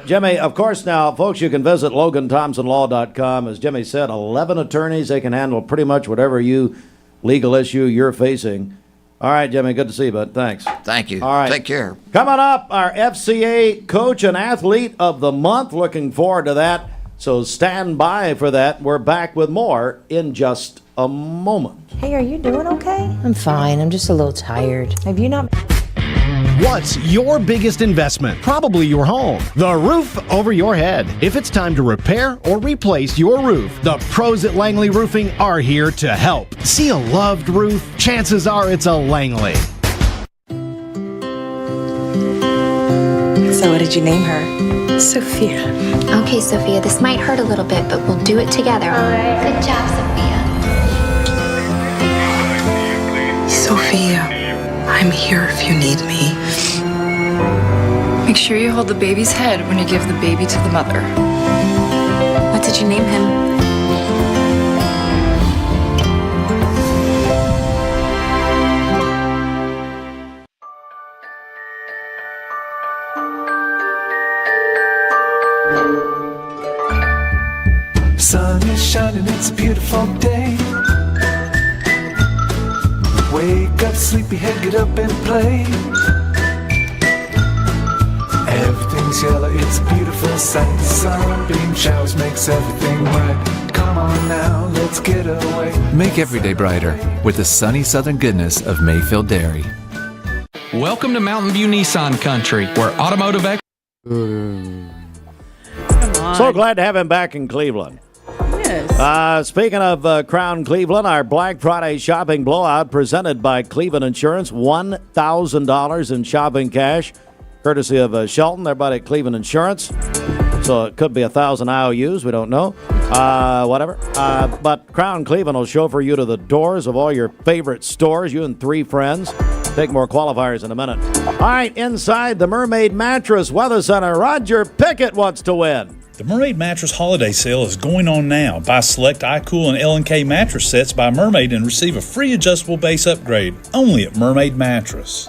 Jimmy, of course, now, folks, you can visit LoganThompsonLaw.com. As Jimmy said, 11 attorneys. They can handle pretty much whatever legal issue you're facing. All right, Jimmy, good to see you, bud. Thanks. Thank you. All right. Take care. Coming up, our FCA Coach and Athlete of the Month. Looking forward to that. So stand by for that. We're back with more in just a moment. Hey, are you doing okay? I'm fine. I'm just a little tired. Have you not... What's your biggest investment? Probably your home. The roof over your head. If it's time to repair or replace your roof, the pros at Langley Roofing are here to help. See a loved roof? Chances are it's a Langley. So what did you name her? Sophia. Okay, Sophia, this might hurt a little bit, but we'll do it together. All right. Good job, Sophia. Sophia, I'm here if you need me. Make sure you hold the baby's head when you give the baby to the mother. What did you name him? Sun is shining, it's a beautiful day. Wake up, sleepyhead, get up and play. Everything's yellow, it's a beautiful sight. Sunbeam showers makes everything bright. Come on now, let's get away. Make every day brighter with the sunny southern goodness of Mayfield Dairy. Welcome to Mountain View Nissan Country, where automotive on. So glad to have him back in Cleveland. Yes. Speaking of Crown Cleveland, our Black Friday shopping blowout presented by Cleveland Insurance, $1,000 in shopping cash, courtesy of Shelton, everybody at Cleveland Insurance. So it could be 1,000 IOUs. We don't know. Whatever. But Crown Cleveland will chauffeur you to the doors of all your favorite stores, you and 3 friends. Take more qualifiers in a minute. All right, inside the Mermaid Mattress Weather Center, Roger Pickett wants to win. The Mermaid Mattress Holiday Sale is going on now. Buy select iCool and L&K mattress sets by Mermaid and receive a free adjustable base upgrade. Only at Mermaid Mattress.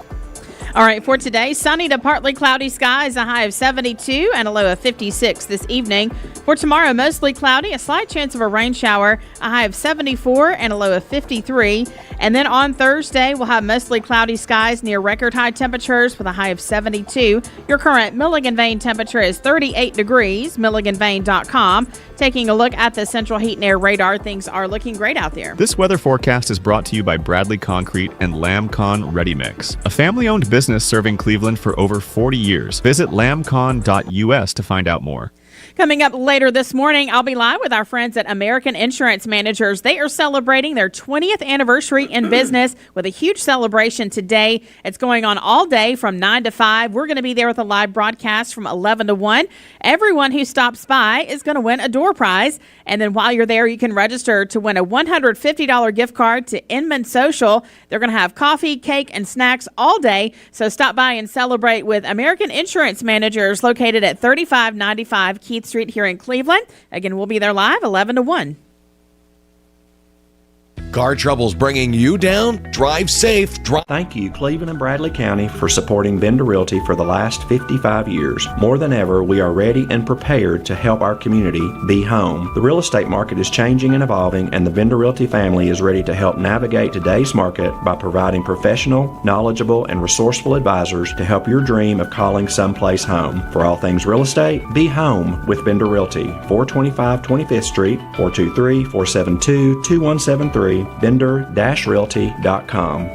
All right, for today, sunny to partly cloudy skies, a high of 72 and a low of 56 this evening. For tomorrow, mostly cloudy, a slight chance of a rain shower, a high of 74 and a low of 53. And then on Thursday, we'll have mostly cloudy skies near record high temperatures with a high of 72. Your current Milligan Vane temperature is 38 degrees, MilliganVane.com. Taking a look at the Central Heat and Air radar, things are looking great out there. This weather forecast is brought to you by Bradley Concrete and LambCon Ready Mix, a family-owned business serving Cleveland for over 40 years. Visit lambcon.us to find out more. Coming up later this morning, I'll be live with our friends at American Insurance Managers. They are celebrating their 20th anniversary in business with a huge celebration today. It's going on all day from 9 to 5. We're going to be there with a live broadcast from 11 to 1. Everyone who stops by is going to win a door prize. And then while you're there, you can register to win a $150 gift card to Inman Social. They're going to have coffee, cake, and snacks all day. So stop by and celebrate with American Insurance Managers located at 3595 Keith Street here in Cleveland. Again, we'll be there live 11 to 1. Car troubles bringing you down? Drive safe. Thank you, Cleveland and Bradley County, for supporting Bender Realty for the last 55 years. More than ever, we are ready and prepared to help our community be home. The real estate market is changing and evolving, and the Bender Realty family is ready to help navigate today's market by providing professional, knowledgeable, and resourceful advisors to help your dream of calling someplace home. For all things real estate, be home with Bender Realty, 425 25th Street, 423-472-2173. Bender-Realty.com.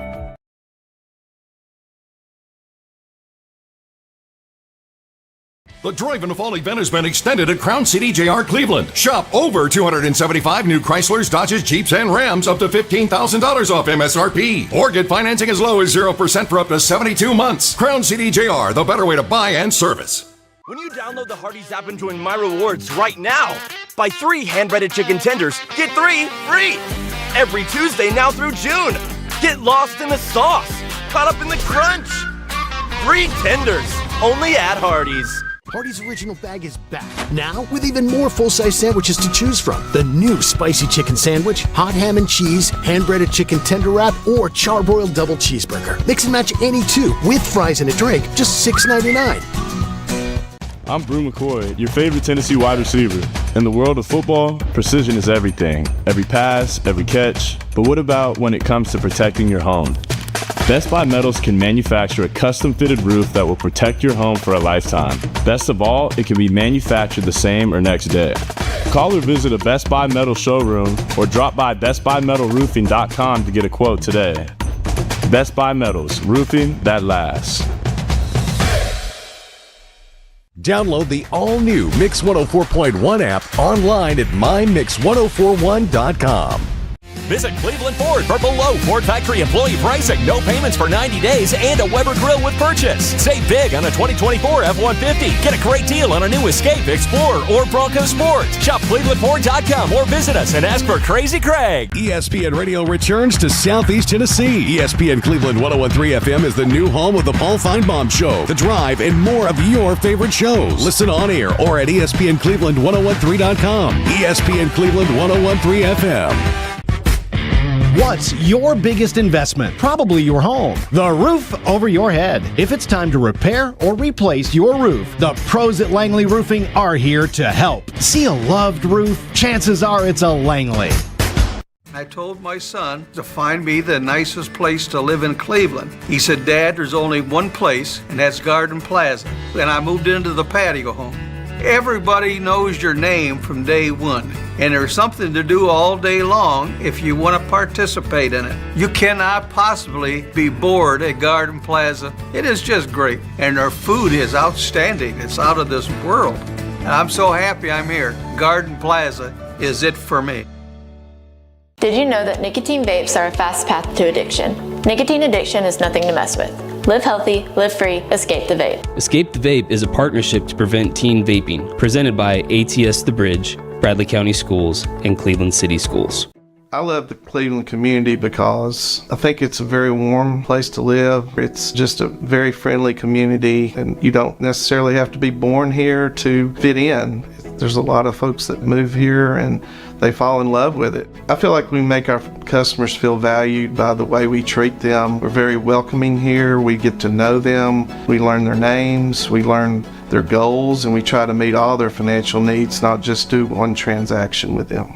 The Drive and Fall event has been extended at Crown City JR Cleveland. Shop over 275 new Chryslers, Dodges, Jeeps, and Rams up to $15,000 off MSRP. Or get financing as low as 0% for up to 72 months. Crown City JR, the better way to buy and service. When you download the Hardee's app and join My Rewards right now, buy 3 hand-breaded chicken tenders, get 3 free. Every Tuesday now through June. Get lost in the sauce, caught up in the crunch. 3 tenders, only at Hardee's. Hardee's Original Bag is back, now with even more full-size sandwiches to choose from. The new Spicy Chicken Sandwich, Hot Ham and Cheese, Hand-Breaded Chicken Tender Wrap, or Charbroiled Double Cheeseburger. Mix and match any 2 with fries and a drink, just $6.99. I'm Brew McCoy, your favorite Tennessee wide receiver. In the world of football, precision is everything. Every pass, every catch. But what about when it comes to protecting your home? Best Buy Metals can manufacture a custom-fitted roof that will protect your home for a lifetime. Best of all, it can be manufactured the same or next day. Call or visit a Best Buy Metal showroom or drop by bestbuymetalroofing.com to get a quote today. Best Buy Metals, roofing that lasts. Download the all-new Mix 104.1 app online at mymix1041.com. Visit Cleveland Ford for below Ford factory employee pricing, no payments for 90 days, and a Weber grill with purchase. Save big on a 2024 F-150. Get a great deal on a new Escape, Explorer, or Bronco Sport. Shop ClevelandFord.com or visit us and ask for Crazy Craig. ESPN Radio returns to Southeast Tennessee. ESPN Cleveland 101.3 FM is the new home of the Paul Feinbaum Show, The Drive, and more of your favorite shows. Listen on air or at ESPNCleveland1013.com. ESPN Cleveland 101.3 FM. What's your biggest investment? Probably your home. The roof over your head. If it's time to repair or replace your roof, the pros at Langley Roofing are here to help. See a loved roof? Chances are it's a Langley. I told my son to find me the nicest place to live in Cleveland. He said, Dad, there's only one place, and that's Garden Plaza. And I moved into the patio home. Everybody knows your name from day one, and there's something to do all day long if you want to participate in it. You cannot possibly be bored at Garden Plaza. It is just great, and their food is outstanding. It's out of this world. and I'm so happy I'm here. Garden Plaza is it for me. Did you know that nicotine vapes are a fast path to addiction? Nicotine addiction is nothing to mess with. Live healthy, live free, escape the vape. Escape the Vape is a partnership to prevent teen vaping, presented by ATS The Bridge, Bradley County Schools, and Cleveland City Schools. I love the Cleveland community because I think it's a very warm place to live. It's just a very friendly community, and you don't necessarily have to be born here to fit in. There's a lot of folks that move here and they fall in love with it. I feel like we make our customers feel valued by the way we treat them. We're very welcoming here. We get to know them. We learn their names. We learn their goals, and we try to meet all their financial needs, not just do one transaction with them.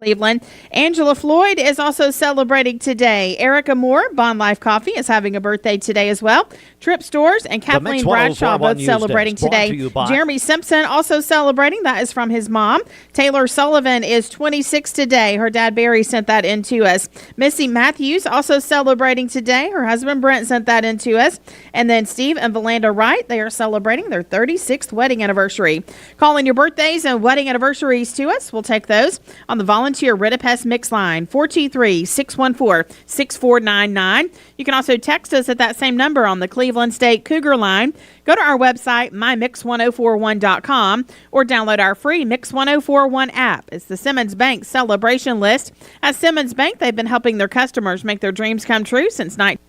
Cleveland. Angela Floyd is also celebrating today. Erica Moore, Bond Life Coffee, is having a birthday today as well. Trip Stores and Kathleen Bradshaw both celebrating today. Jeremy Simpson also celebrating. That is from his mom. Taylor Sullivan is 26 today. Her dad Barry sent that in to us. Missy Matthews also celebrating today. Her husband Brent sent that in to us. And then Steve and Valanda Wright, they are celebrating their 36th wedding anniversary. Calling your birthdays and wedding anniversaries to us. We'll take those on the volunteer Ritapest Mix line, 423-614-6499. You can also text us at that same number on the Cleveland State Cougar line. Go to our website, mymix1041.com, or download our free Mix 1041 app. It's the Simmons Bank celebration list. At Simmons Bank, they've been helping their customers make their dreams come true since 1993.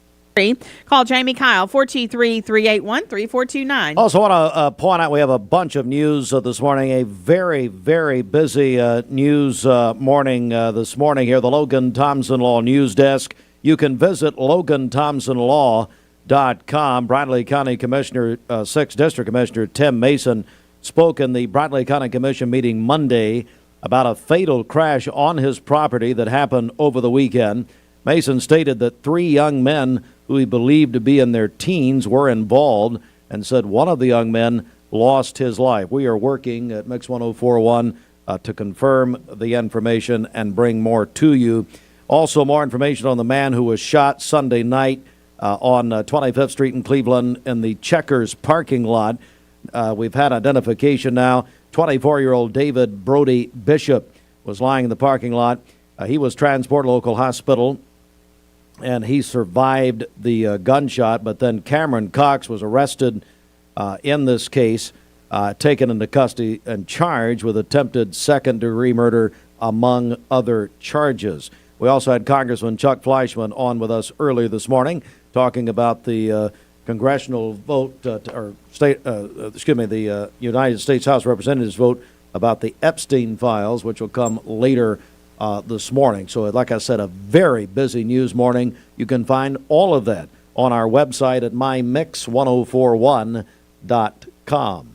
Call Jamie Kyle, 423-381-3429. Also want to point out we have a bunch of news this morning. A very, very busy news morning this morning here. The Logan Thompson Law News Desk. You can visit LoganThompsonLaw.com. Bradley County Commissioner, 6th District Commissioner Tim Mason spoke in the Bradley County Commission meeting Monday about a fatal crash on his property that happened over the weekend. Mason stated that 3 young men who he believed to be in their teens were involved, and said one of the young men lost his life. We are working at Mix 1041 to confirm the information and bring more to you. Also, more information on the man who was shot Sunday night on 25th Street in Cleveland in the Checkers parking lot. We've had identification now. 24-year-old David Brody Bishop was lying in the parking lot. He was transported to a local hospital, and he survived the gunshot, but then Cameron Cox was arrested in this case, taken into custody and charged with attempted second-degree murder, among other charges. We also had Congressman Chuck Fleischman on with us earlier this morning, talking about the congressional vote, the United States House of Representatives vote about the Epstein files, which will come later this morning. So, like I said, a very busy news morning. You can find all of that on our website at mymix1041.com.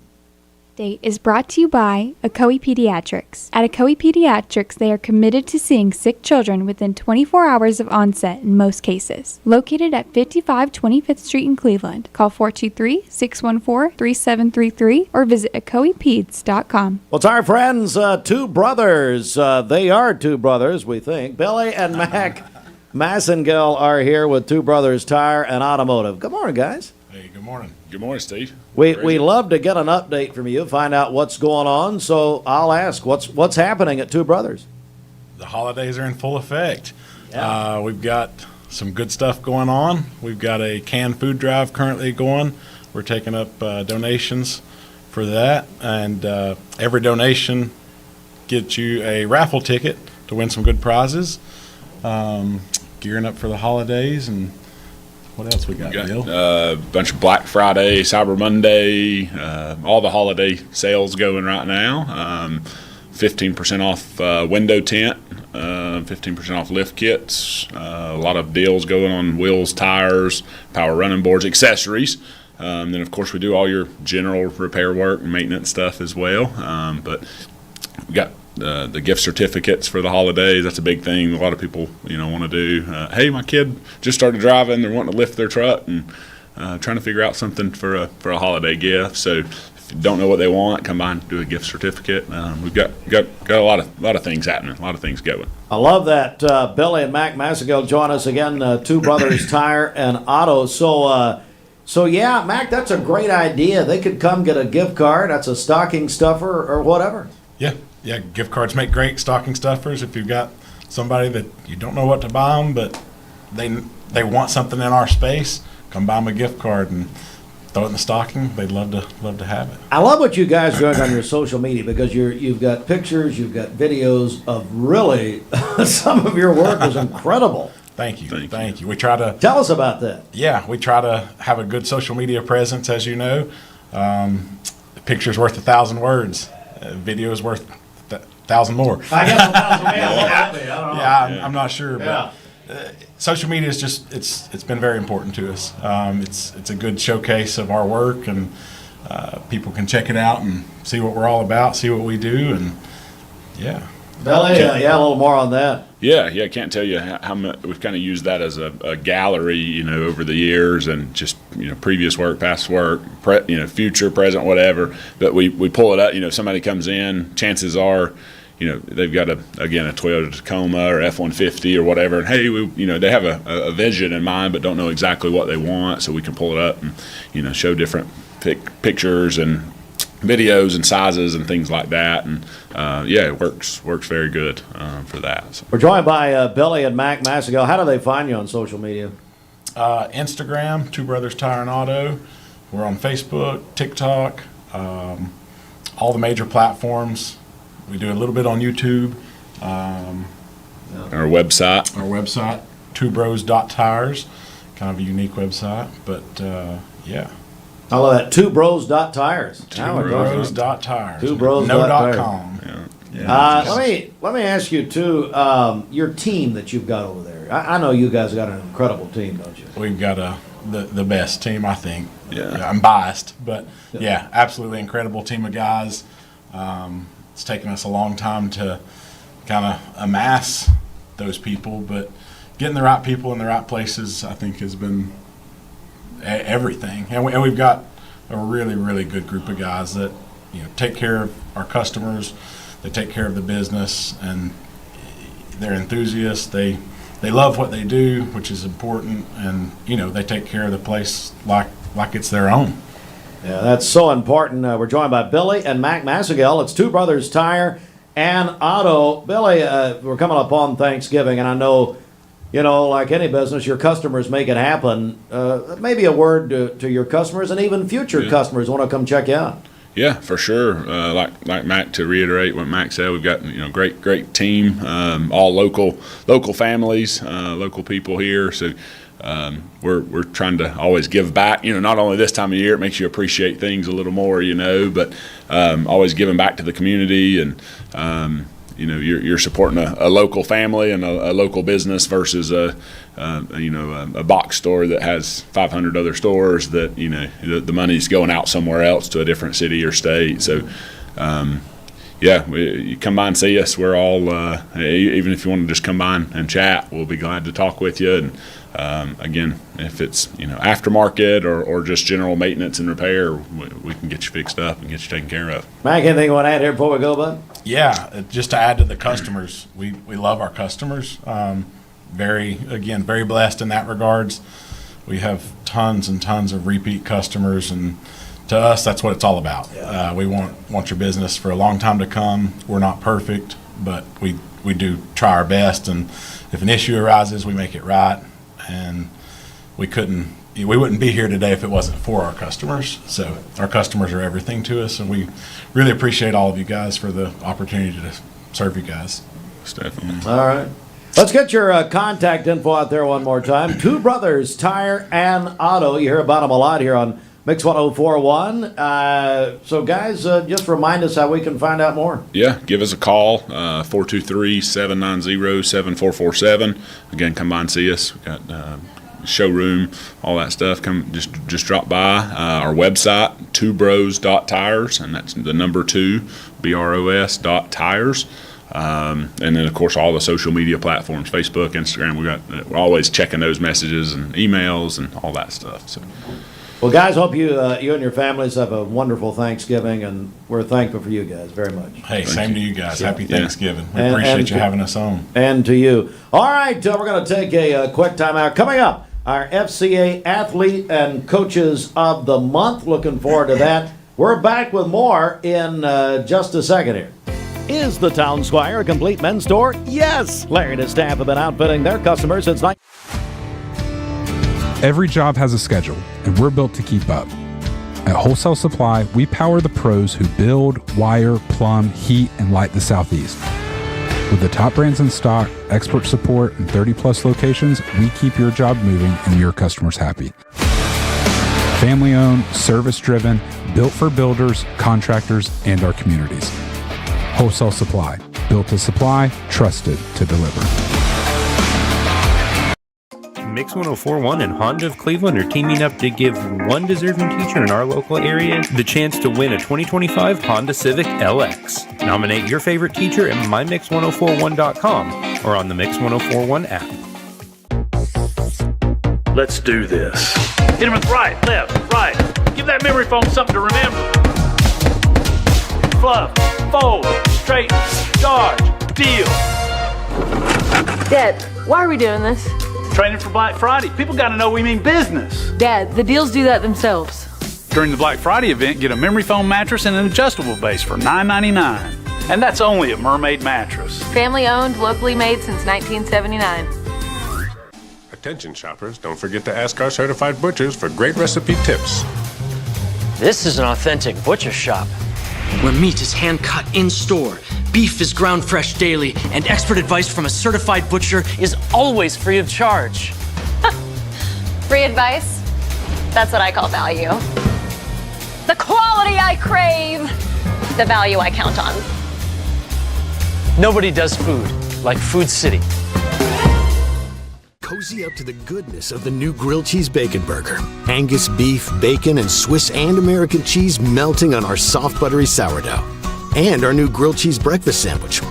Date is brought to you by Ocoee Pediatrics. At Ocoee Pediatrics, they are committed to seeing sick children within 24 hours of onset in most cases. Located at 55 25th Street in Cleveland. Call 423-614-3733 or visit ocoeepeds.com. Well, it's our friends, two brothers. They are two brothers, we think. Billy and Mac Massengill are here with Two Brothers Tire and Automotive. Good morning, guys. Hey, good morning. Good morning, Steve. We love to get an update from you, find out what's going on. So I'll ask, what's happening at Two Brothers? The holidays are in full effect. Yeah. We've got some good stuff going on. We've got a canned food drive currently going. We're taking up donations for that, and every donation gets you a raffle ticket to win some good prizes. Gearing up for the holidays, and what else we got, Bill? A bunch of Black Friday, Cyber Monday, all the holiday sales going right now. 15% off window tint, 15% off lift kits, a lot of deals going on wheels, tires, power running boards, accessories. Then, of course, we do all your general repair work and maintenance stuff as well. But we got the gift certificates for the holidays. That's a big thing a lot of people want to do. Hey, my kid just started driving, they're wanting to lift their truck, and trying to figure out something for a holiday gift. So if you don't know what they want, come by and do a gift certificate. We've got a lot of things happening, a lot of things going. I love that. Billy and Mac Massengill join us again, Two Brothers Tire and Auto. So So, yeah, Mac, that's a great idea. They could come get a gift card. That's a stocking stuffer or whatever. Yeah, gift cards make great stocking stuffers if you've got somebody that you don't know what to buy them, but they want something in our space. Come buy them a gift card and throw it in the stocking. They'd love to have it. I love what you guys are doing on your social media because you've got pictures, you've got videos of really some of your work is incredible. Thank you. We try to tell us about that. Yeah, we try to have a good social media presence, as you know. A picture's worth 1,000 words. Video is worth 1,000 more. I guess 1,000 I don't know. Yeah, I'm not sure, but social media is just it's been very important to us. It's a good showcase of our work, and people can check it out and see what we're all about, see what we do, and yeah. Billy, a little more on that. Yeah, I can't tell you how much we've kind of used that as a gallery, over the years, and just previous work, past work, future, present, whatever. But we pull it up. Somebody comes in, chances are, they've got a Toyota Tacoma or F-150 or whatever, and hey, they have a vision in mind, but don't know exactly what they want, so we can pull it up and show different pictures and videos and sizes and things like that, and it works very good for that. So. We're joined by Billy and Mac Massengill. How do they find you on social media? Instagram, Two Brothers Tire and Auto. We're on Facebook, TikTok, all the major platforms. We do a little bit on YouTube. Our website, twobros.tires, kind of a unique website, but yeah. I love that. twobros.tires. Twobros.tires. twobros.com. Yeah. Let me ask you too. Your team that you've got over there. I know you guys got an incredible team, don't you? We've got the best team, I think. Yeah, I'm biased, but yeah, absolutely incredible team of guys. It's taken us a long time to kind of amass those people, but getting the right people in the right places, I think, has been everything. And we've got a really, really good group of guys that take care of our customers, they take care of the business, and they're enthusiasts. They love what they do, which is important, and they take care of the place like it's their own. Yeah, that's so important. We're joined by Billy and Mac Massengill. It's Two Brothers Tire and Auto. Billy, we're coming up on Thanksgiving, and I know, like any business, your customers make it happen. Maybe a word to your customers and even future customers who want to come check you out. Yeah, for sure. Like Mac, to reiterate what Mac said, we've got great team, all local families, local people here. So we're trying to always give back. Not only this time of year, it makes you appreciate things a little more, but always giving back to the community, and you're supporting a local family and a local business versus a box store that has 500 other stores that the money's going out somewhere else to a different city or state. So you come by and see us. We're all even if you want to just come by and chat, we'll be glad to talk with you. And again, if it's aftermarket or just general maintenance and repair, we can get you fixed up and get you taken care of. Mac, anything you want to add here before we go, bud? Yeah, just to add to the customers, we love our customers. Very blessed in that regards. We have tons and tons of repeat customers, and to us, that's what it's all about. Yeah. We want your business for a long time to come. We're not perfect, but we do try our best, and if an issue arises, we make it right. And we wouldn't be here today if it wasn't for our customers. So our customers are everything to us, and we really appreciate all of you guys for the opportunity to serve you guys. Definitely. All right. Let's get your contact info out there one more time. Two Brothers Tire and Auto. You hear about them a lot here on Mix 104.1. So, guys, just remind us how we can find out more. Yeah, give us a call, 423-790-7447. Again, come by and see us. We've got showroom, all that stuff. Come, just drop by. Our website, twobros.tires, and that's the number 2, BROS.tires. And then, of course, all the social media platforms, Facebook, Instagram. We're always checking those messages and emails and all that stuff. So. Well, guys, hope you and your families have a wonderful Thanksgiving, and we're thankful for you guys very much. Hey, same to you guys. Happy Thanksgiving. We appreciate you having us on. And to you. All right, we're going to take a quick time out. Coming up, our FCA Athlete and Coaches of the Month. Looking forward to that. We're back with more in just a second here. Is the Town Squire a complete men's store? Yes! Larry and his staff have been outfitting their customers since Every job has a schedule, and we're built to keep up. At Wholesale Supply, we power the pros who build, wire, plumb, heat, and light the Southeast. With the top brands in stock, expert support, and 30-plus locations, we keep your job moving and your customers happy. Family-owned, service-driven, built for builders, contractors, and our communities. Wholesale Supply. Built to supply, trusted to deliver. Mix 1041 and Honda of Cleveland are teaming up to give one deserving teacher in our local area the chance to win a 2025 Honda Civic LX. Nominate your favorite teacher at mymix1041.com or on the Mix 1041 app. Let's do this. Hit him with right, left, right. Give that memory foam something to remember. Fluff, fold, straighten, charge, deal. Dad, why are we doing this? Training for Black Friday. People got to know we mean business. Dad, the deals do that themselves. During the Black Friday event, get a memory foam mattress and an adjustable base for $9.99. And that's only at Mermaid Mattress. Family owned, locally made since 1979. Attention shoppers, don't forget to ask our certified butchers for great recipe tips. This is an authentic butcher shop, where meat is hand-cut in-store, beef is ground fresh daily, and expert advice from a certified butcher is always free of charge. Free advice? That's what I call value. The quality I crave, the value I count on. Nobody does food like Food City. Cozy up to the goodness of the new grilled cheese bacon burger. Angus beef, bacon, and Swiss and American cheese melting on our soft buttery sourdough. And our new grilled cheese breakfast sandwich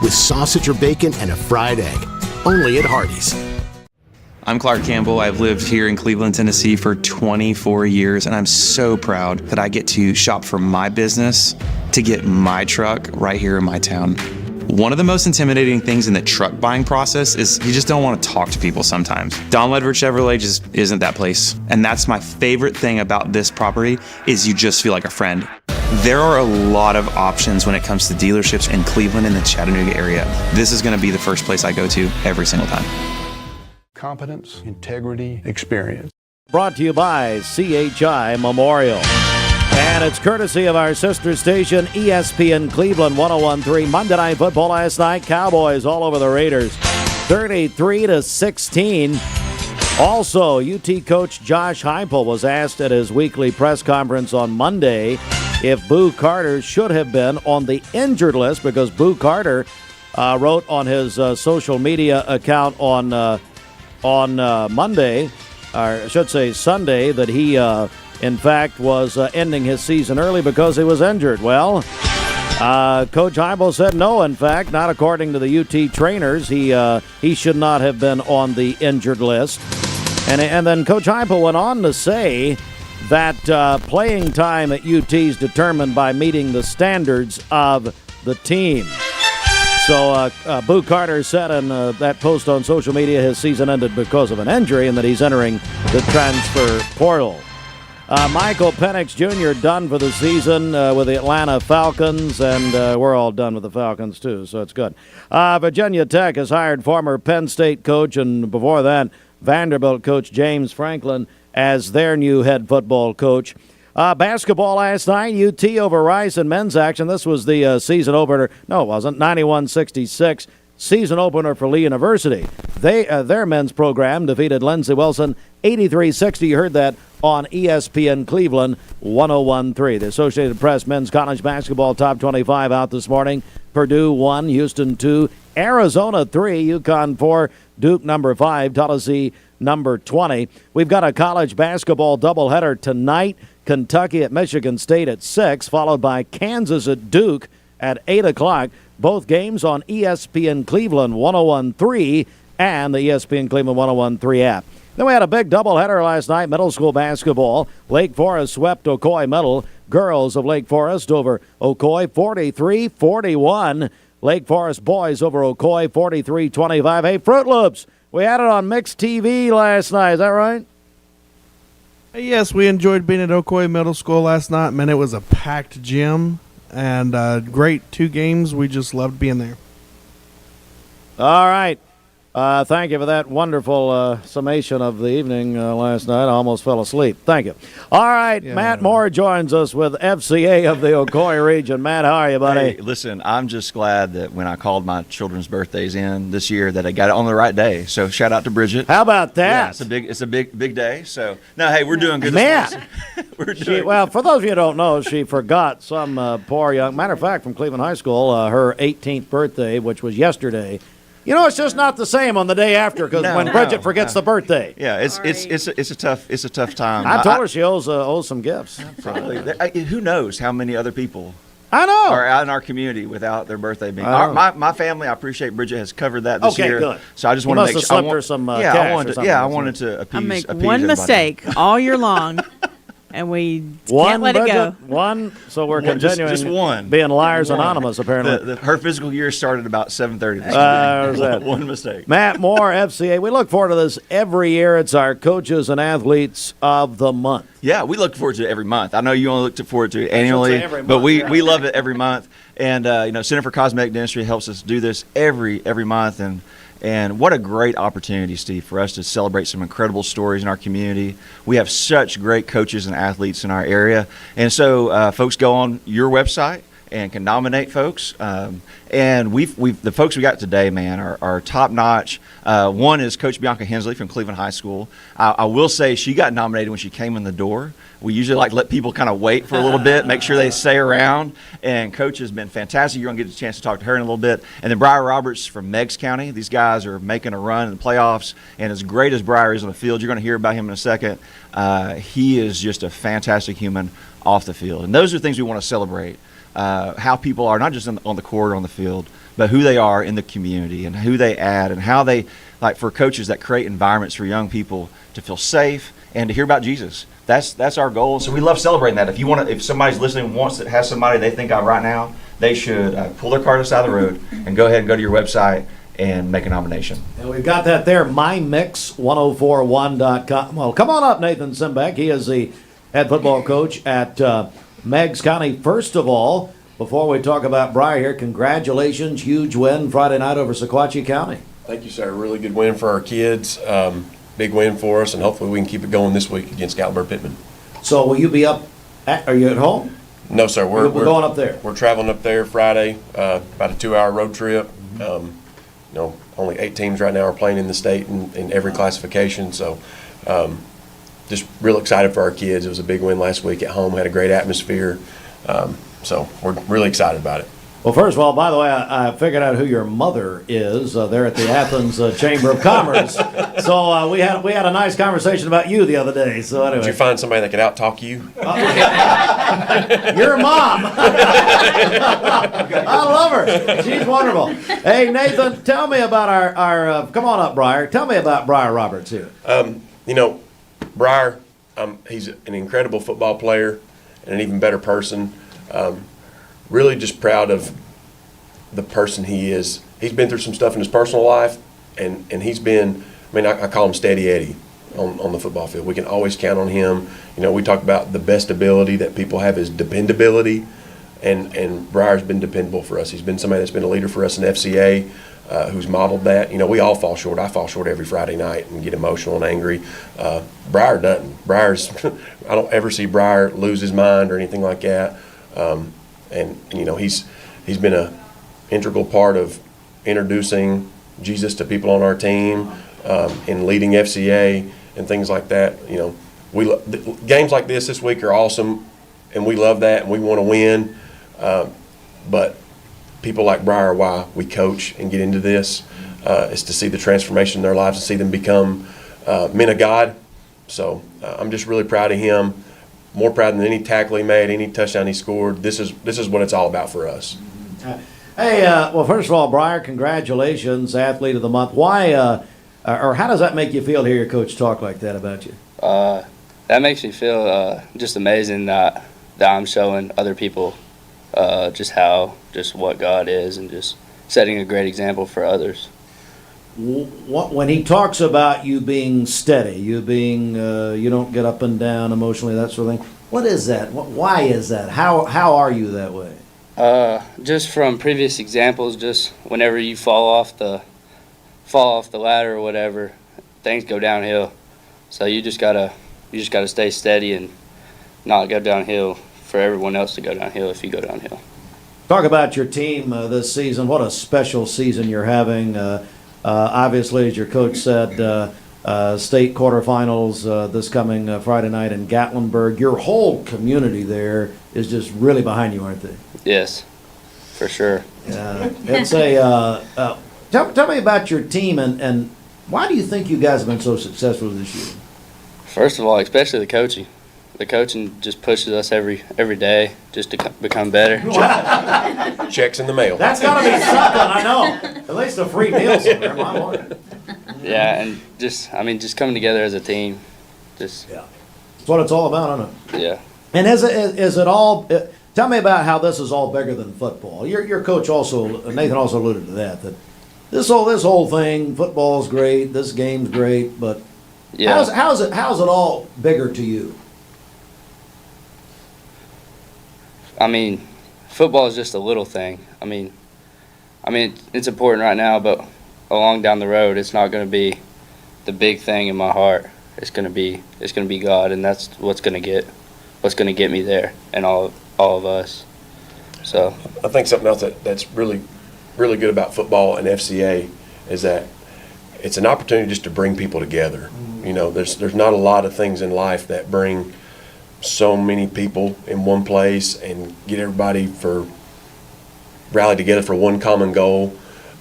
with sausage or bacon and a fried egg. Only at Hardee's. I'm Clark Campbell. I've lived here in Cleveland, Tennessee for 24 years, and I'm so proud that I get to shop for my business to get my truck right here in my town. One of the most intimidating things in the truck buying process is you just don't want to talk to people sometimes. Don Ledford Chevrolet just isn't that place. And that's my favorite thing about this property is you just feel like a friend. There are a lot of options when it comes to dealerships in Cleveland and the Chattanooga area. This is going to be the first place I go to every single time. Competence, integrity, experience. Brought to you by CHI Memorial. And it's courtesy of our sister station, ESPN Cleveland 101.3. Monday Night Football last night. Cowboys all over the Raiders, 33-16. Also, UT coach Josh Heupel was asked at his weekly press conference on Monday if Boo Carter should have been on the injured list because Boo Carter wrote on his social media account on Monday, or I should say Sunday, that he in fact, was ending his season early because he was injured. Well, Coach Heupel said no, in fact, not according to the UT trainers. He should not have been on the injured list. And then Coach Heupel went on to say that playing time at UT is determined by meeting the standards of the team. So Boo Carter said in that post on social media his season ended because of an injury and that he's entering the transfer portal. Michael Penix Jr. done for the season with the Atlanta Falcons, and we're all done with the Falcons too, so it's good. Virginia Tech has hired former Penn State coach and before that Vanderbilt coach James Franklin as their new head football coach. Basketball last night, UT over Rice in men's action. This was the season opener. No, it wasn't. 91-66. Season opener for Lee University. Their men's program defeated Lindsey Wilson 83-60. You heard that on ESPN Cleveland 101.3. The Associated Press men's college basketball top 25 out this morning. Purdue 1, Houston 2, Arizona 3, UConn 4, Duke number 5, Tennessee number 20. We've got a college basketball doubleheader tonight. Kentucky at Michigan State at 6, followed by Kansas at Duke at 8 o'clock. Both games on ESPN Cleveland 101.3 and the ESPN Cleveland 101.3 app. Then we had a big doubleheader last night, middle school basketball. Lake Forest swept Ocoee Middle. Girls of Lake Forest over Ocoee 43-41. Lake Forest boys over Ocoee 43-25. Hey, Fruit Loops, we had it on Mixed TV last night. Is that right? Yes, we enjoyed being at Ocoee Middle School last night. Man, it was a packed gym and great 2 games. We just loved being there. All right. Thank you for that wonderful summation of the evening last night. I almost fell asleep. Thank you. All right, yeah. Matt Moore joins us with FCA of the Ocoee region. Matt, how are you, buddy? Hey, listen, I'm just glad that when I called my children's birthdays in this year that I got it on the right day. So shout out to Bridget. How about that? Yeah, it's a big day. So no, hey, we're doing good. Matt, we're doing well, for those of you who don't know, she forgot some poor young. Matter of fact, from Cleveland High School, her 18th birthday, which was yesterday. You know, it's just not the same on the day after because when Bridget forgets the birthday. Yeah, it's a tough time. I told her she owes some gifts. Probably. Who knows how many other people I know are out in our community without their birthday being. My family, I appreciate Bridget has covered that this year. Good. So I just want to make sure. I wanted to appease. I make appease one everybody. mistake all year long. And we can't let it go. One, so we're continuing. Just one. Being Liars Anonymous, apparently. Her physical year started about 7:30 this morning. One mistake. Matt Moore, FCA. We look forward to this every year. It's our Coaches and Athletes of the Month. Yeah, we look forward to it every month. I know you only look forward to it annually, but we love it every month. And Center for Cosmetic Dentistry helps us do this every month. And what a great opportunity, Steve, for us to celebrate some incredible stories in our community. We have such great coaches and athletes in our area. And so folks go on your website and can nominate folks. And the folks we got today, man, are top-notch. One is Coach Bianca Hensley from Cleveland High School. I will say she got nominated when she came in the door. We usually like to let people kind of wait for a little bit, make sure they stay around. And Coach has been fantastic. You're going to get a chance to talk to her in a little bit. And then Briar Roberts from Meigs County. These guys are making a run in the playoffs. And as great as Briar is on the field, you're going to hear about him in a second. He is just a fantastic human off the field. And those are things we want to celebrate. How people are, not just on the court or on the field, but who they are in the community and who they add and how they, like for coaches that create environments for young people to feel safe and to hear about Jesus. That's our goal. So we love celebrating that. If somebody's listening has somebody they think of right now, they should pull their card aside the road and go ahead and go to your website and make a nomination. And we've got that there, mymix1041.com. Well, come on up, Nathan Simbeck. He is the head football coach at Meigs County. First of all, before we talk about Briar here, congratulations, huge win Friday night over Sequatchie County. Thank you, sir. Really good win for our kids. Big win for us, and hopefully we can keep it going this week against Gatlinburg Pittman. So will you be up? Are you at home? No, sir. We're going up there. We're traveling up there Friday, about a 2-hour road trip. Only 8 teams right now are playing in the state in every classification. So just real excited for our kids. It was a big win last week at home. Had a great atmosphere. So we're really excited about it. Well, first of all, by the way, I figured out who your mother is there at the Athens Chamber of Commerce. So we had a nice conversation about you the other day. So anyway, did you find somebody that can out-talk you? Your mom. I love her. She's wonderful. Hey, Nathan, tell me about our come on up, Briar. Tell me about Briar Roberts here. Briar, he's an incredible football player and an even better person. Really just proud of the person he is. He's been through some stuff in his personal life, and he's been, I call him Steady Eddie on the football field. We can always count on him. We talk about the best ability that people have is dependability, and Briar's been dependable for us. He's been somebody that's been a leader for us in FCA, who's modeled that. We all fall short. I fall short every Friday night and get emotional and angry. Briar doesn't. I don't ever see Briar lose his mind or anything like that. And he's been an integral part of introducing Jesus to people on our team, and leading FCA and things like that. Games like this week are awesome, and we love that, and we want to win. But people like Briar are why we coach and get into this, is to see the transformation in their lives and see them become men of God. So I'm just really proud of him. More proud than any tackle he made, any touchdown he scored. This is what it's all about for us. Hey, well, first of all, Briar, congratulations, Athlete of the Month. Why, or how does that make you feel to hear your coach talk like that about you? That makes me feel just amazing that I'm showing other people just what God is, and just setting a great example for others. When he talks about you being steady, you being you don't get up and down emotionally, that sort of thing, what is that? Why is that? How are you that way? Just from previous examples, just whenever you fall off the ladder or whatever, things go downhill. So you just gotta stay steady and not go downhill for everyone else to go downhill if you go downhill. Talk about your team this season. What a special season you're having. Obviously, as your coach said, state quarterfinals this coming Friday night in Gatlinburg. Your whole community there is just really behind you, aren't they? Yes, for sure. It's a tell me about your team and why do you think you guys have been so successful this year? First of all, especially the coaching. The coaching just pushes us every day just to become better. Checks in the mail. That's got to be something, I know. At least a free meal somewhere, my Lord. Yeah, and just coming together as a team. That's what it's all about, isn't it? Yeah. And is it all? Tell me about how this is all bigger than football. Your coach also, Nathan, also alluded to that this whole thing, football's great, this game's great, but how's it all bigger to you? I mean, football is just a little thing. I mean, it's important right now, but along down the road, it's not going to be the big thing in my heart. It's going to be God, and that's what's going to get me there, and all of us. So I think something else that's really, really good about football and FCA is that it's an opportunity just to bring people together. You know, there's not a lot of things in life that bring so many people in one place and get everybody rally together for one common goal.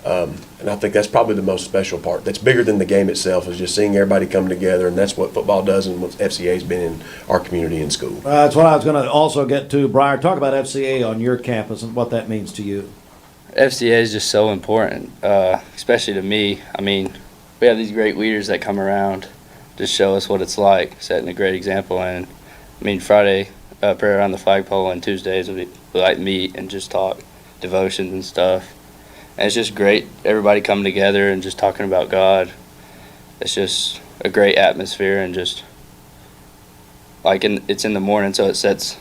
And I think that's probably the most special part. That's bigger than the game itself, is just seeing everybody come together, and that's what football does and what FCA's been in our community and school. That's what I was going to also get to, Briar. Talk about FCA on your campus and what that means to you. FCA is just so important, especially to me. I mean, we have these great leaders that come around to show us what it's like, setting a great example. And I mean, Friday, prayer around the flagpole, and Tuesdays we like meet and just talk devotions and stuff. And it's just great, everybody coming together and just talking about God. It's just a great atmosphere, and just like it's in the morning, so it sets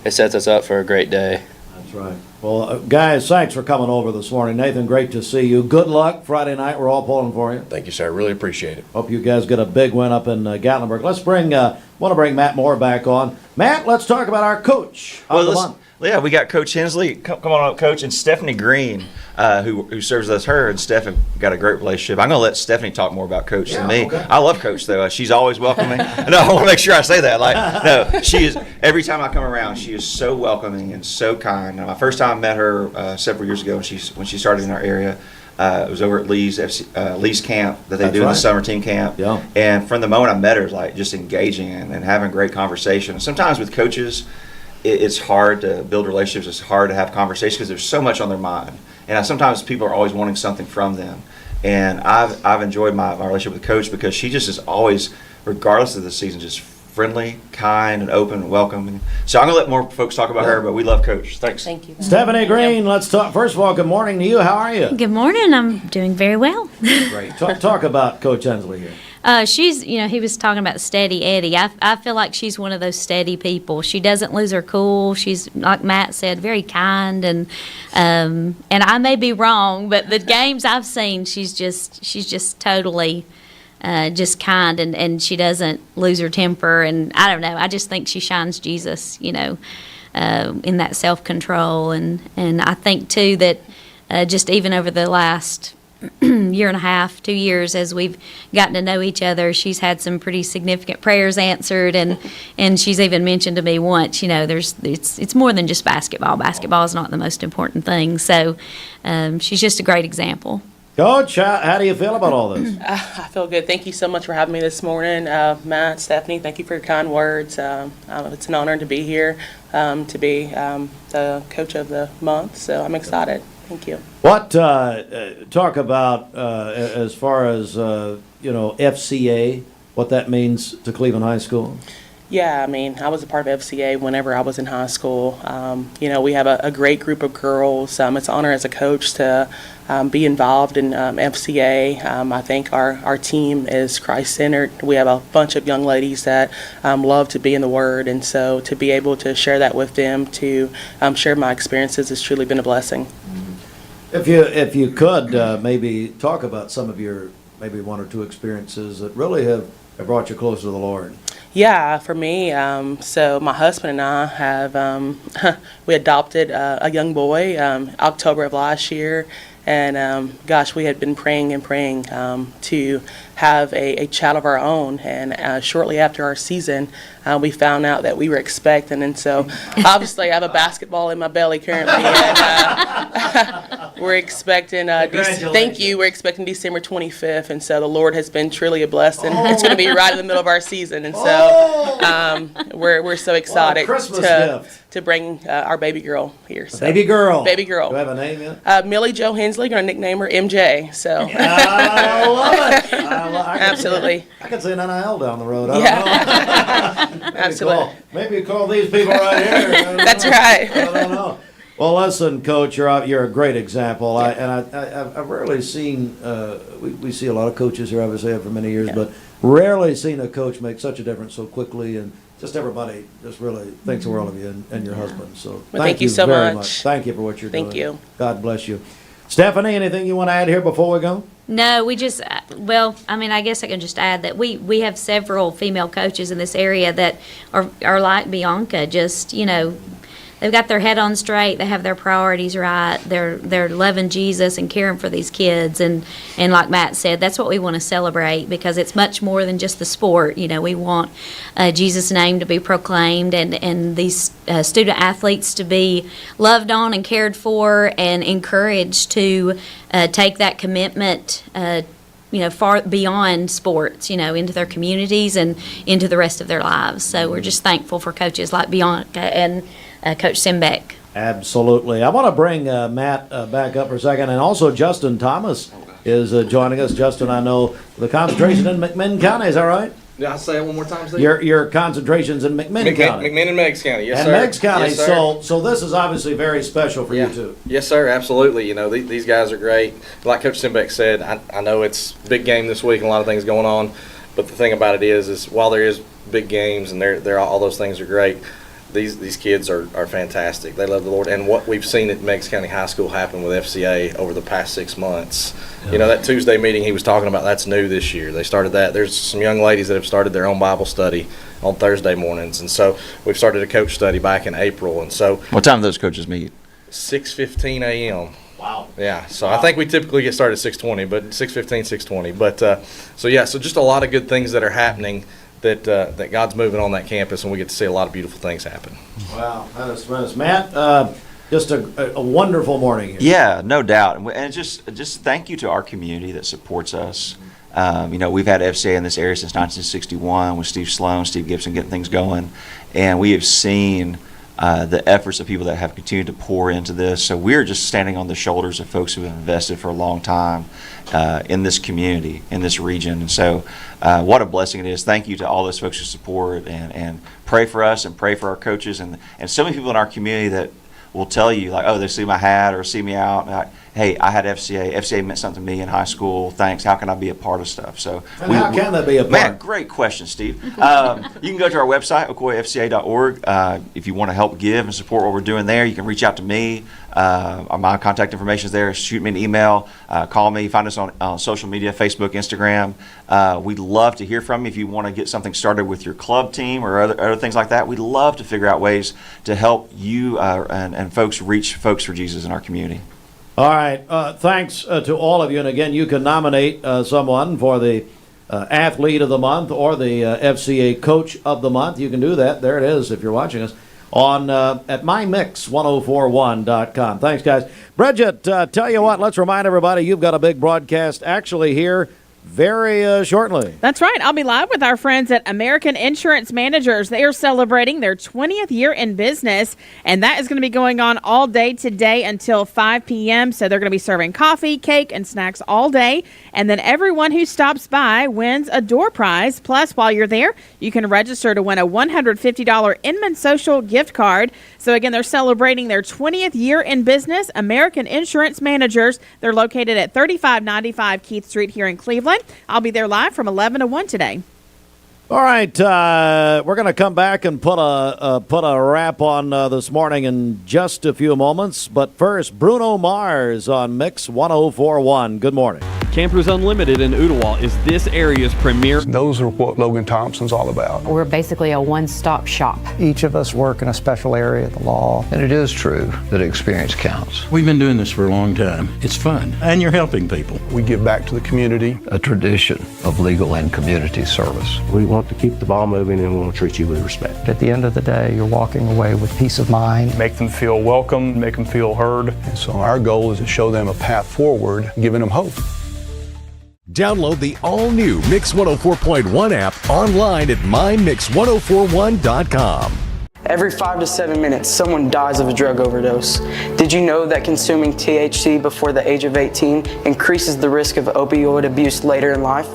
us up for a great day. That's right. Well, guys, thanks for coming over this morning. Nathan, great to see you. Good luck Friday night. We're all pulling for you. Thank you, sir. Really appreciate it. Hope you guys get a big win up in Gatlinburg. Let's want to bring Matt Moore back on. Matt, let's talk about our coach of the month. Yeah, we got Coach Hensley. Come on up, Coach, and Stephanie Green, who serves us. Her and Steph have got a great relationship. I'm going to let Stephanie talk more about Coach than me. Okay. I love Coach, though. She's always welcoming. No, I want to make sure I say that. No, she is. Every time I come around, she is so welcoming and so kind. My first time I met her several years ago when she started in our area. It was over at Lee's camp that they do in the summer team camp. Yeah. And from the moment I met her, like just engaging and having great conversation. Sometimes with coaches, it's hard to build relationships. It's hard to have conversations because there's so much on their mind. And sometimes people are always wanting something from them. And I've enjoyed my relationship with Coach because she just is always, regardless of the season, just friendly, kind, and open, and welcoming. So I'm going to let more folks talk about her, but we love Coach. Thanks. Thank you. Stephanie Green, let's talk. First of all, good morning to you. How are you? Good morning. I'm doing very well. Great. Talk about Coach Hensley here. She's, he was talking about steady Eddie. I feel like she's one of those steady people. She doesn't lose her cool. She's, like Matt said, very kind, and I may be wrong, but the games I've seen, she's just totally just kind, and she doesn't lose her temper, and I don't know. I just think she shines Jesus, in that self-control, and I think too that just even over the last year and a half, 2 years, as we've gotten to know each other, she's had some pretty significant prayers answered, and she's even mentioned to me once, it's more than just basketball. Basketball is not the most important thing, so she's just a great example. Coach, how do you feel about all this? I feel good. Thank you so much for having me this morning. Matt, Stephanie, thank you for your kind words. It's an honor to be here, to be the coach of the month, so I'm excited. Thank you. What talk about as far as FCA, what that means to Cleveland High School? Yeah, I mean, I was a part of FCA whenever I was in high school. We have a great group of girls. It's an honor as a coach to be involved in FCA. I think our team is Christ-centered. We have a bunch of young ladies that love to be in the Word, and so to be able to share that with them, to share my experiences, has truly been a blessing. If you could maybe talk about some of your maybe one or two experiences that really have brought you closer to the Lord. Yeah, for me, so my husband and I have, we adopted a young boy October of last year, and gosh, we had been praying and praying to have a child of our own, and shortly after our season, we found out that we were expecting, and so obviously I have a basketball in my belly currently, and we're expecting, thank you, we're expecting December 25th, and so the Lord has been truly a blessing. It's going to be right in the middle of our season, and so we're so excited to bring our baby girl here. So. Baby girl. Baby girl. Do I have a name yet? Millie Jo Hensley, going to nickname her MJ. So. I love it. Absolutely. I could see an NIL down the road. Absolutely. Maybe call these people right here. That's right. I don't know. Well, listen, Coach, you're a great example. I've rarely seen. We see a lot of coaches here, obviously, for many years, but rarely seen a coach make such a difference so quickly, and just everybody just really thinks the world of you and your husband. So thank you so very much. Thank you for what you're doing. Thank you. God bless you. Stephanie, anything you want to add here before we go? No, we just, I guess I can just add that we have several female coaches in this area that are like Bianca, just, they've got their head on straight, they have their priorities right, they're loving Jesus and caring for these kids, and like Matt said, that's what we want to celebrate, because it's much more than just the sport. We want Jesus' name to be proclaimed, and these student athletes to be loved on and cared for and encouraged to take that commitment far beyond sports, into their communities and into the rest of their lives. So we're just thankful for coaches like Bianca and Coach Simbeck. Absolutely. I want to bring Matt back up for a second, and also Justin Thomas is joining us. Justin, I know the concentration in McMinn County, is that right? Yeah, I'll say it one more time, Steve. Your concentration's in McMinn County. McMinn and Meigs County, yes, and sir. Meigs County, yes, sir. so this is obviously very special for you too. Yes, sir, absolutely. These guys are great. Like Coach Simbeck said, I know it's big game this week and a lot of things going on, but the thing about it is while there is big games and they're all those things are great, these kids are fantastic. They love the Lord. And what we've seen at Meigs County High School happen with FCA over the past 6 months, that Tuesday meeting he was talking about, that's new this year. They started that. There's some young ladies that have started their own Bible study on Thursday mornings. And so we've started a coach study back in April. And so what time do those coaches meet? 6:15 a.m. Wow. Yeah, so I think we typically get started at 6:20, but 6:15, 6:20. But so just a lot of good things that are happening. That God's moving on that campus, and we get to see a lot of beautiful things happen. Wow, that is tremendous. Matt, just a wonderful morning here. Yeah, no doubt. And just thank you to our community that supports us. We've had FCA in this area since 1961 with Steve Sloan, Steve Gibson getting things going, and we have seen the efforts of people that have continued to pour into this. So we're just standing on the shoulders of folks who have invested for a long time in this community, in this region. And so what a blessing it is. Thank you to all those folks who support and pray for us and pray for our coaches. And so many people in our community that will tell you, like, oh, they see my hat or see me out. And hey, I had FCA. FCA meant something to me in high school. Thanks. How can I be a part of stuff? So how can that be a part? Man, great question, Steve. You can go to our website, okoyfca.org. If you want to help give and support what we're doing there, you can reach out to me. My contact information is there. Shoot me an email. Call me. Find us on social media, Facebook, Instagram. We'd love to hear from you if you want to get something started with your club team or other things like that. We'd love to figure out ways to help you and folks reach folks for Jesus in our community. All right. Thanks to all of you. And again, you can nominate someone for the Athlete of the Month or the FCA Coach of the Month. You can do that. There it is if you're watching us on at mymix1041.com. Thanks, guys. Bridget, tell you what, let's remind everybody you've got a big broadcast actually here very shortly. That's right. I'll be live with our friends at American Insurance Managers. They are celebrating their 20th year in business, and that is going to be going on all day today until 5 p.m. So they're going to be serving coffee, cake, and snacks all day. And then everyone who stops by wins a door prize. Plus, while you're there, you can register to win a $150 Inman Social gift card. So again, they're celebrating their 20th year in business. American Insurance Managers. They're located at 3595 Keith Street here in Cleveland. I'll be there live from 11 to 1 today. All right, we're going to come back and put a wrap on this morning in just a few moments. But first, Bruno Mars on Mix 104.1. Good morning. Campers Unlimited in Ooltewah is this area's premier. Those are what Logan Thompson's all about. We're basically a one-stop shop. Each of us work in a special area of the law. And it is true that experience counts. We've been doing this for a long time. It's fun, and you're helping people. We give back to the community. A tradition of legal and community service. We want to keep the ball moving, and we want to treat you with respect. At the end of the day, you're walking away with peace of mind. Make them feel welcome, make them feel heard. And so our goal is to show them a path forward, giving them hope. Download the all-new Mix 104.1 app online at mymix1041.com. Every 5 to 7 minutes, someone dies of a drug overdose. Did you know that consuming THC before the age of 18 increases the risk of opioid abuse later in life?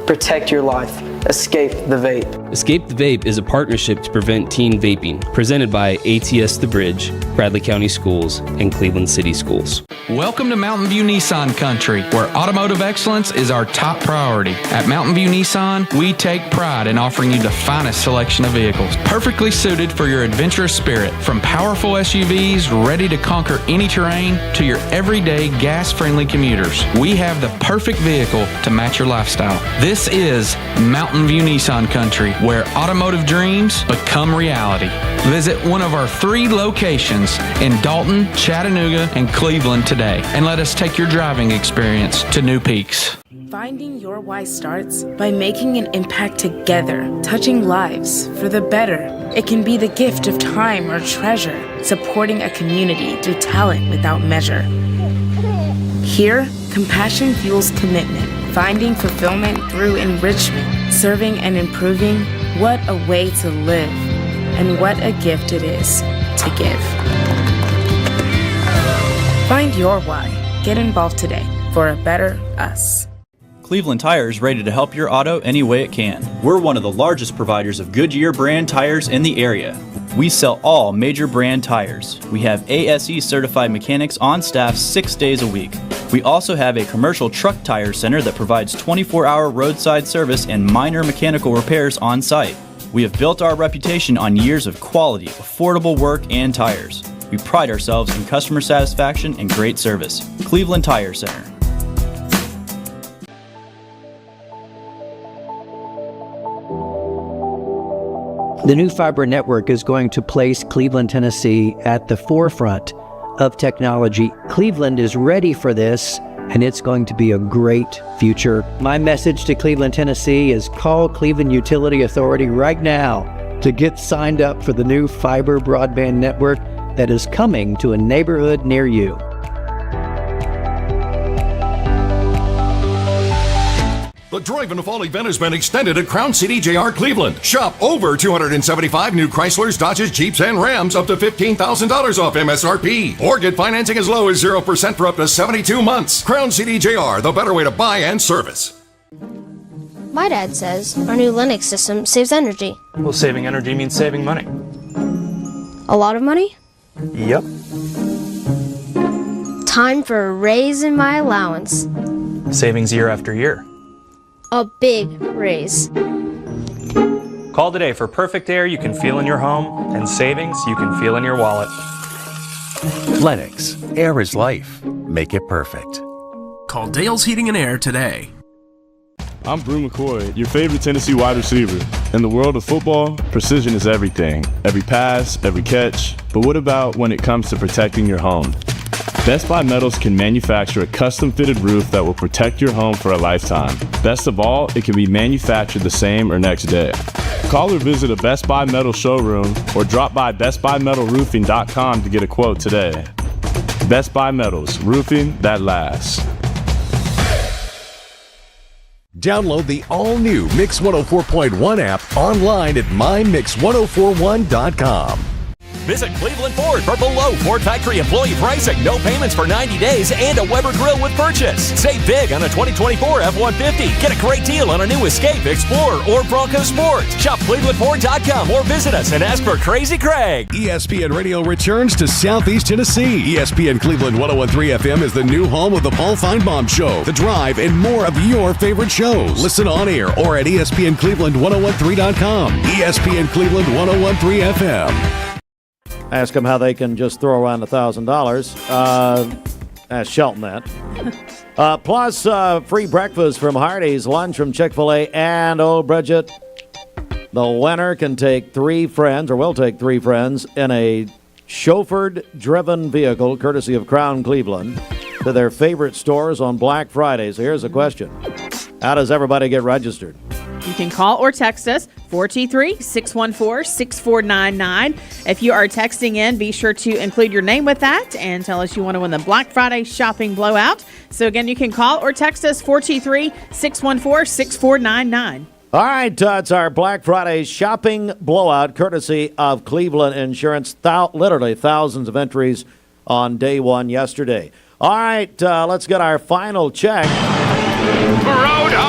Protect your life. Escape the Vape. Escape the Vape is a partnership to prevent teen vaping, presented by ATS The Bridge, Bradley County Schools, and Cleveland City Schools. Welcome to Mountain View Nissan Country, where automotive excellence is our top priority. At Mountain View Nissan, we take pride in offering you the finest selection of vehicles, perfectly suited for your adventurous spirit. From powerful SUVs ready to conquer any terrain to your everyday gas-friendly commuters, we have the perfect vehicle to match your lifestyle. This is Mountain View Nissan Country, where automotive dreams become reality. Visit one of our 3 locations in Dalton, Chattanooga, and Cleveland today, and let us take your driving experience to new peaks. Finding your why starts by making an impact together, touching lives for the better. It can be the gift of time or treasure, supporting a community through talent without measure. Here, compassion fuels commitment, finding fulfillment through enrichment, serving and improving. What a way to live, and what a gift it is to give. Find your why. Get involved today for a better us. Cleveland Tire is ready to help your auto any way it can. We're one of the largest providers of Goodyear brand tires in the area. We sell all major brand tires. We have ASE certified mechanics on staff 6 days a week. We also have a commercial truck tire center that provides 24-hour roadside service and minor mechanical repairs on site. We have built our reputation on years of quality, affordable work and tires. We pride ourselves in customer satisfaction and great service. Cleveland Tire Center. The new fiber network is going to place Cleveland, Tennessee at the forefront of technology. Cleveland is ready for this, and it's going to be a great future. My message to Cleveland, Tennessee is call Cleveland Utility Authority right now to get signed up for the new fiber broadband network that is coming to a neighborhood near you. The Drive and Fall event has been extended at Crown City JR Cleveland. Shop over 275 new Chryslers, Dodges, Jeeps, and Rams up to $15,000 off MSRP. Or get financing as low as 0% for up to 72 months. Crown City JR, the better way to buy and service. My dad says our new Linux system saves energy. Well, saving energy means saving money. A lot of money? Yep. Time for a raise in my allowance. Savings year after year. A big raise. Call today for perfect air you can feel in your home and savings you can feel in your wallet. Lennox, air is life. Make it perfect. Call Dale's Heating and Air today. I'm Brew McCoy, your favorite Tennessee wide receiver. In the world of football, precision is everything. Every pass, every catch. But what about when it comes to protecting your home? Best Buy Metals can manufacture a custom-fitted roof that will protect your home for a lifetime. Best of all, it can be manufactured the same or next day. Call or visit a Best Buy Metal showroom or drop by bestbuymetalroofing.com to get a quote today. Best Buy Metals, roofing that lasts. Download the all-new Mix 104.1 app online at mymix1041.com. Visit Cleveland Ford for below Ford factory employee pricing, no payments for 90 days, and a Weber grill with purchase. Save big on a 2024 F-150. Get a great deal on a new Escape, Explorer, or Bronco Sport. Shop ClevelandFord.com or visit us and ask for Crazy Craig. ESPN Radio returns to Southeast Tennessee. ESPN Cleveland 101.3 FM is the new home of the Paul Feinbaum Show, The Drive, and more of your favorite shows. Listen on air or at ESPNCleveland1013.com. ESPN Cleveland 101.3 FM. Ask them how they can just throw around $1,000. Ask Shelton that. Plus, free breakfast from Hardee's, lunch from Chick-fil-A, and Bridget, the winner can take 3 friends, or will take 3 friends, in a chauffeured-driven vehicle, courtesy of Crown Cleveland, to their favorite stores on Black Friday. So here's a question. How does everybody get registered? You can call or text us, 423-614-6499. If you are texting in, be sure to include your name with that and tell us you want to win the Black Friday shopping blowout. So again, you can call or text us, 423-614-6499. All right, it's our Black Friday shopping blowout, courtesy of Cleveland Insurance. Literally thousands of entries on day one yesterday. All right, let's get our final check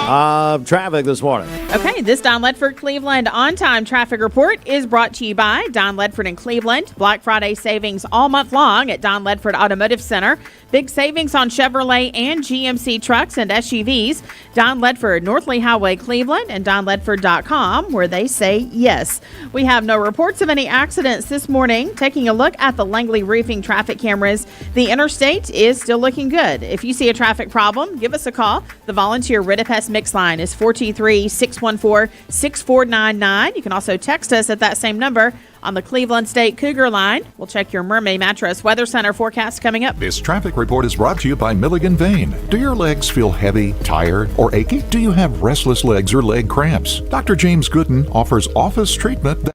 of traffic this morning. Okay, this Don Ledford Cleveland on-time traffic report is brought to you by Don Ledford in Cleveland. Black Friday savings all month long at Don Ledford Automotive Center. Big savings on Chevrolet and GMC trucks and SUVs. Don Ledford, North Lee Highway, Cleveland, and donledford.com, where they say yes. We have no reports of any accidents this morning. Taking a look at the Langley Roofing traffic cameras, the interstate is still looking good. If you see a traffic problem, give us a call. The volunteer Ridipest mix line is 423-614-6499. You can also text us at that same number on the Cleveland State Cougar line. We'll check your Mermaid Mattress Weather Center forecast coming up. This traffic report is brought to you by Milligan Vein. Do your legs feel heavy, tired, or achy? Do you have restless legs or leg cramps? Dr. James Gooden offers office treatment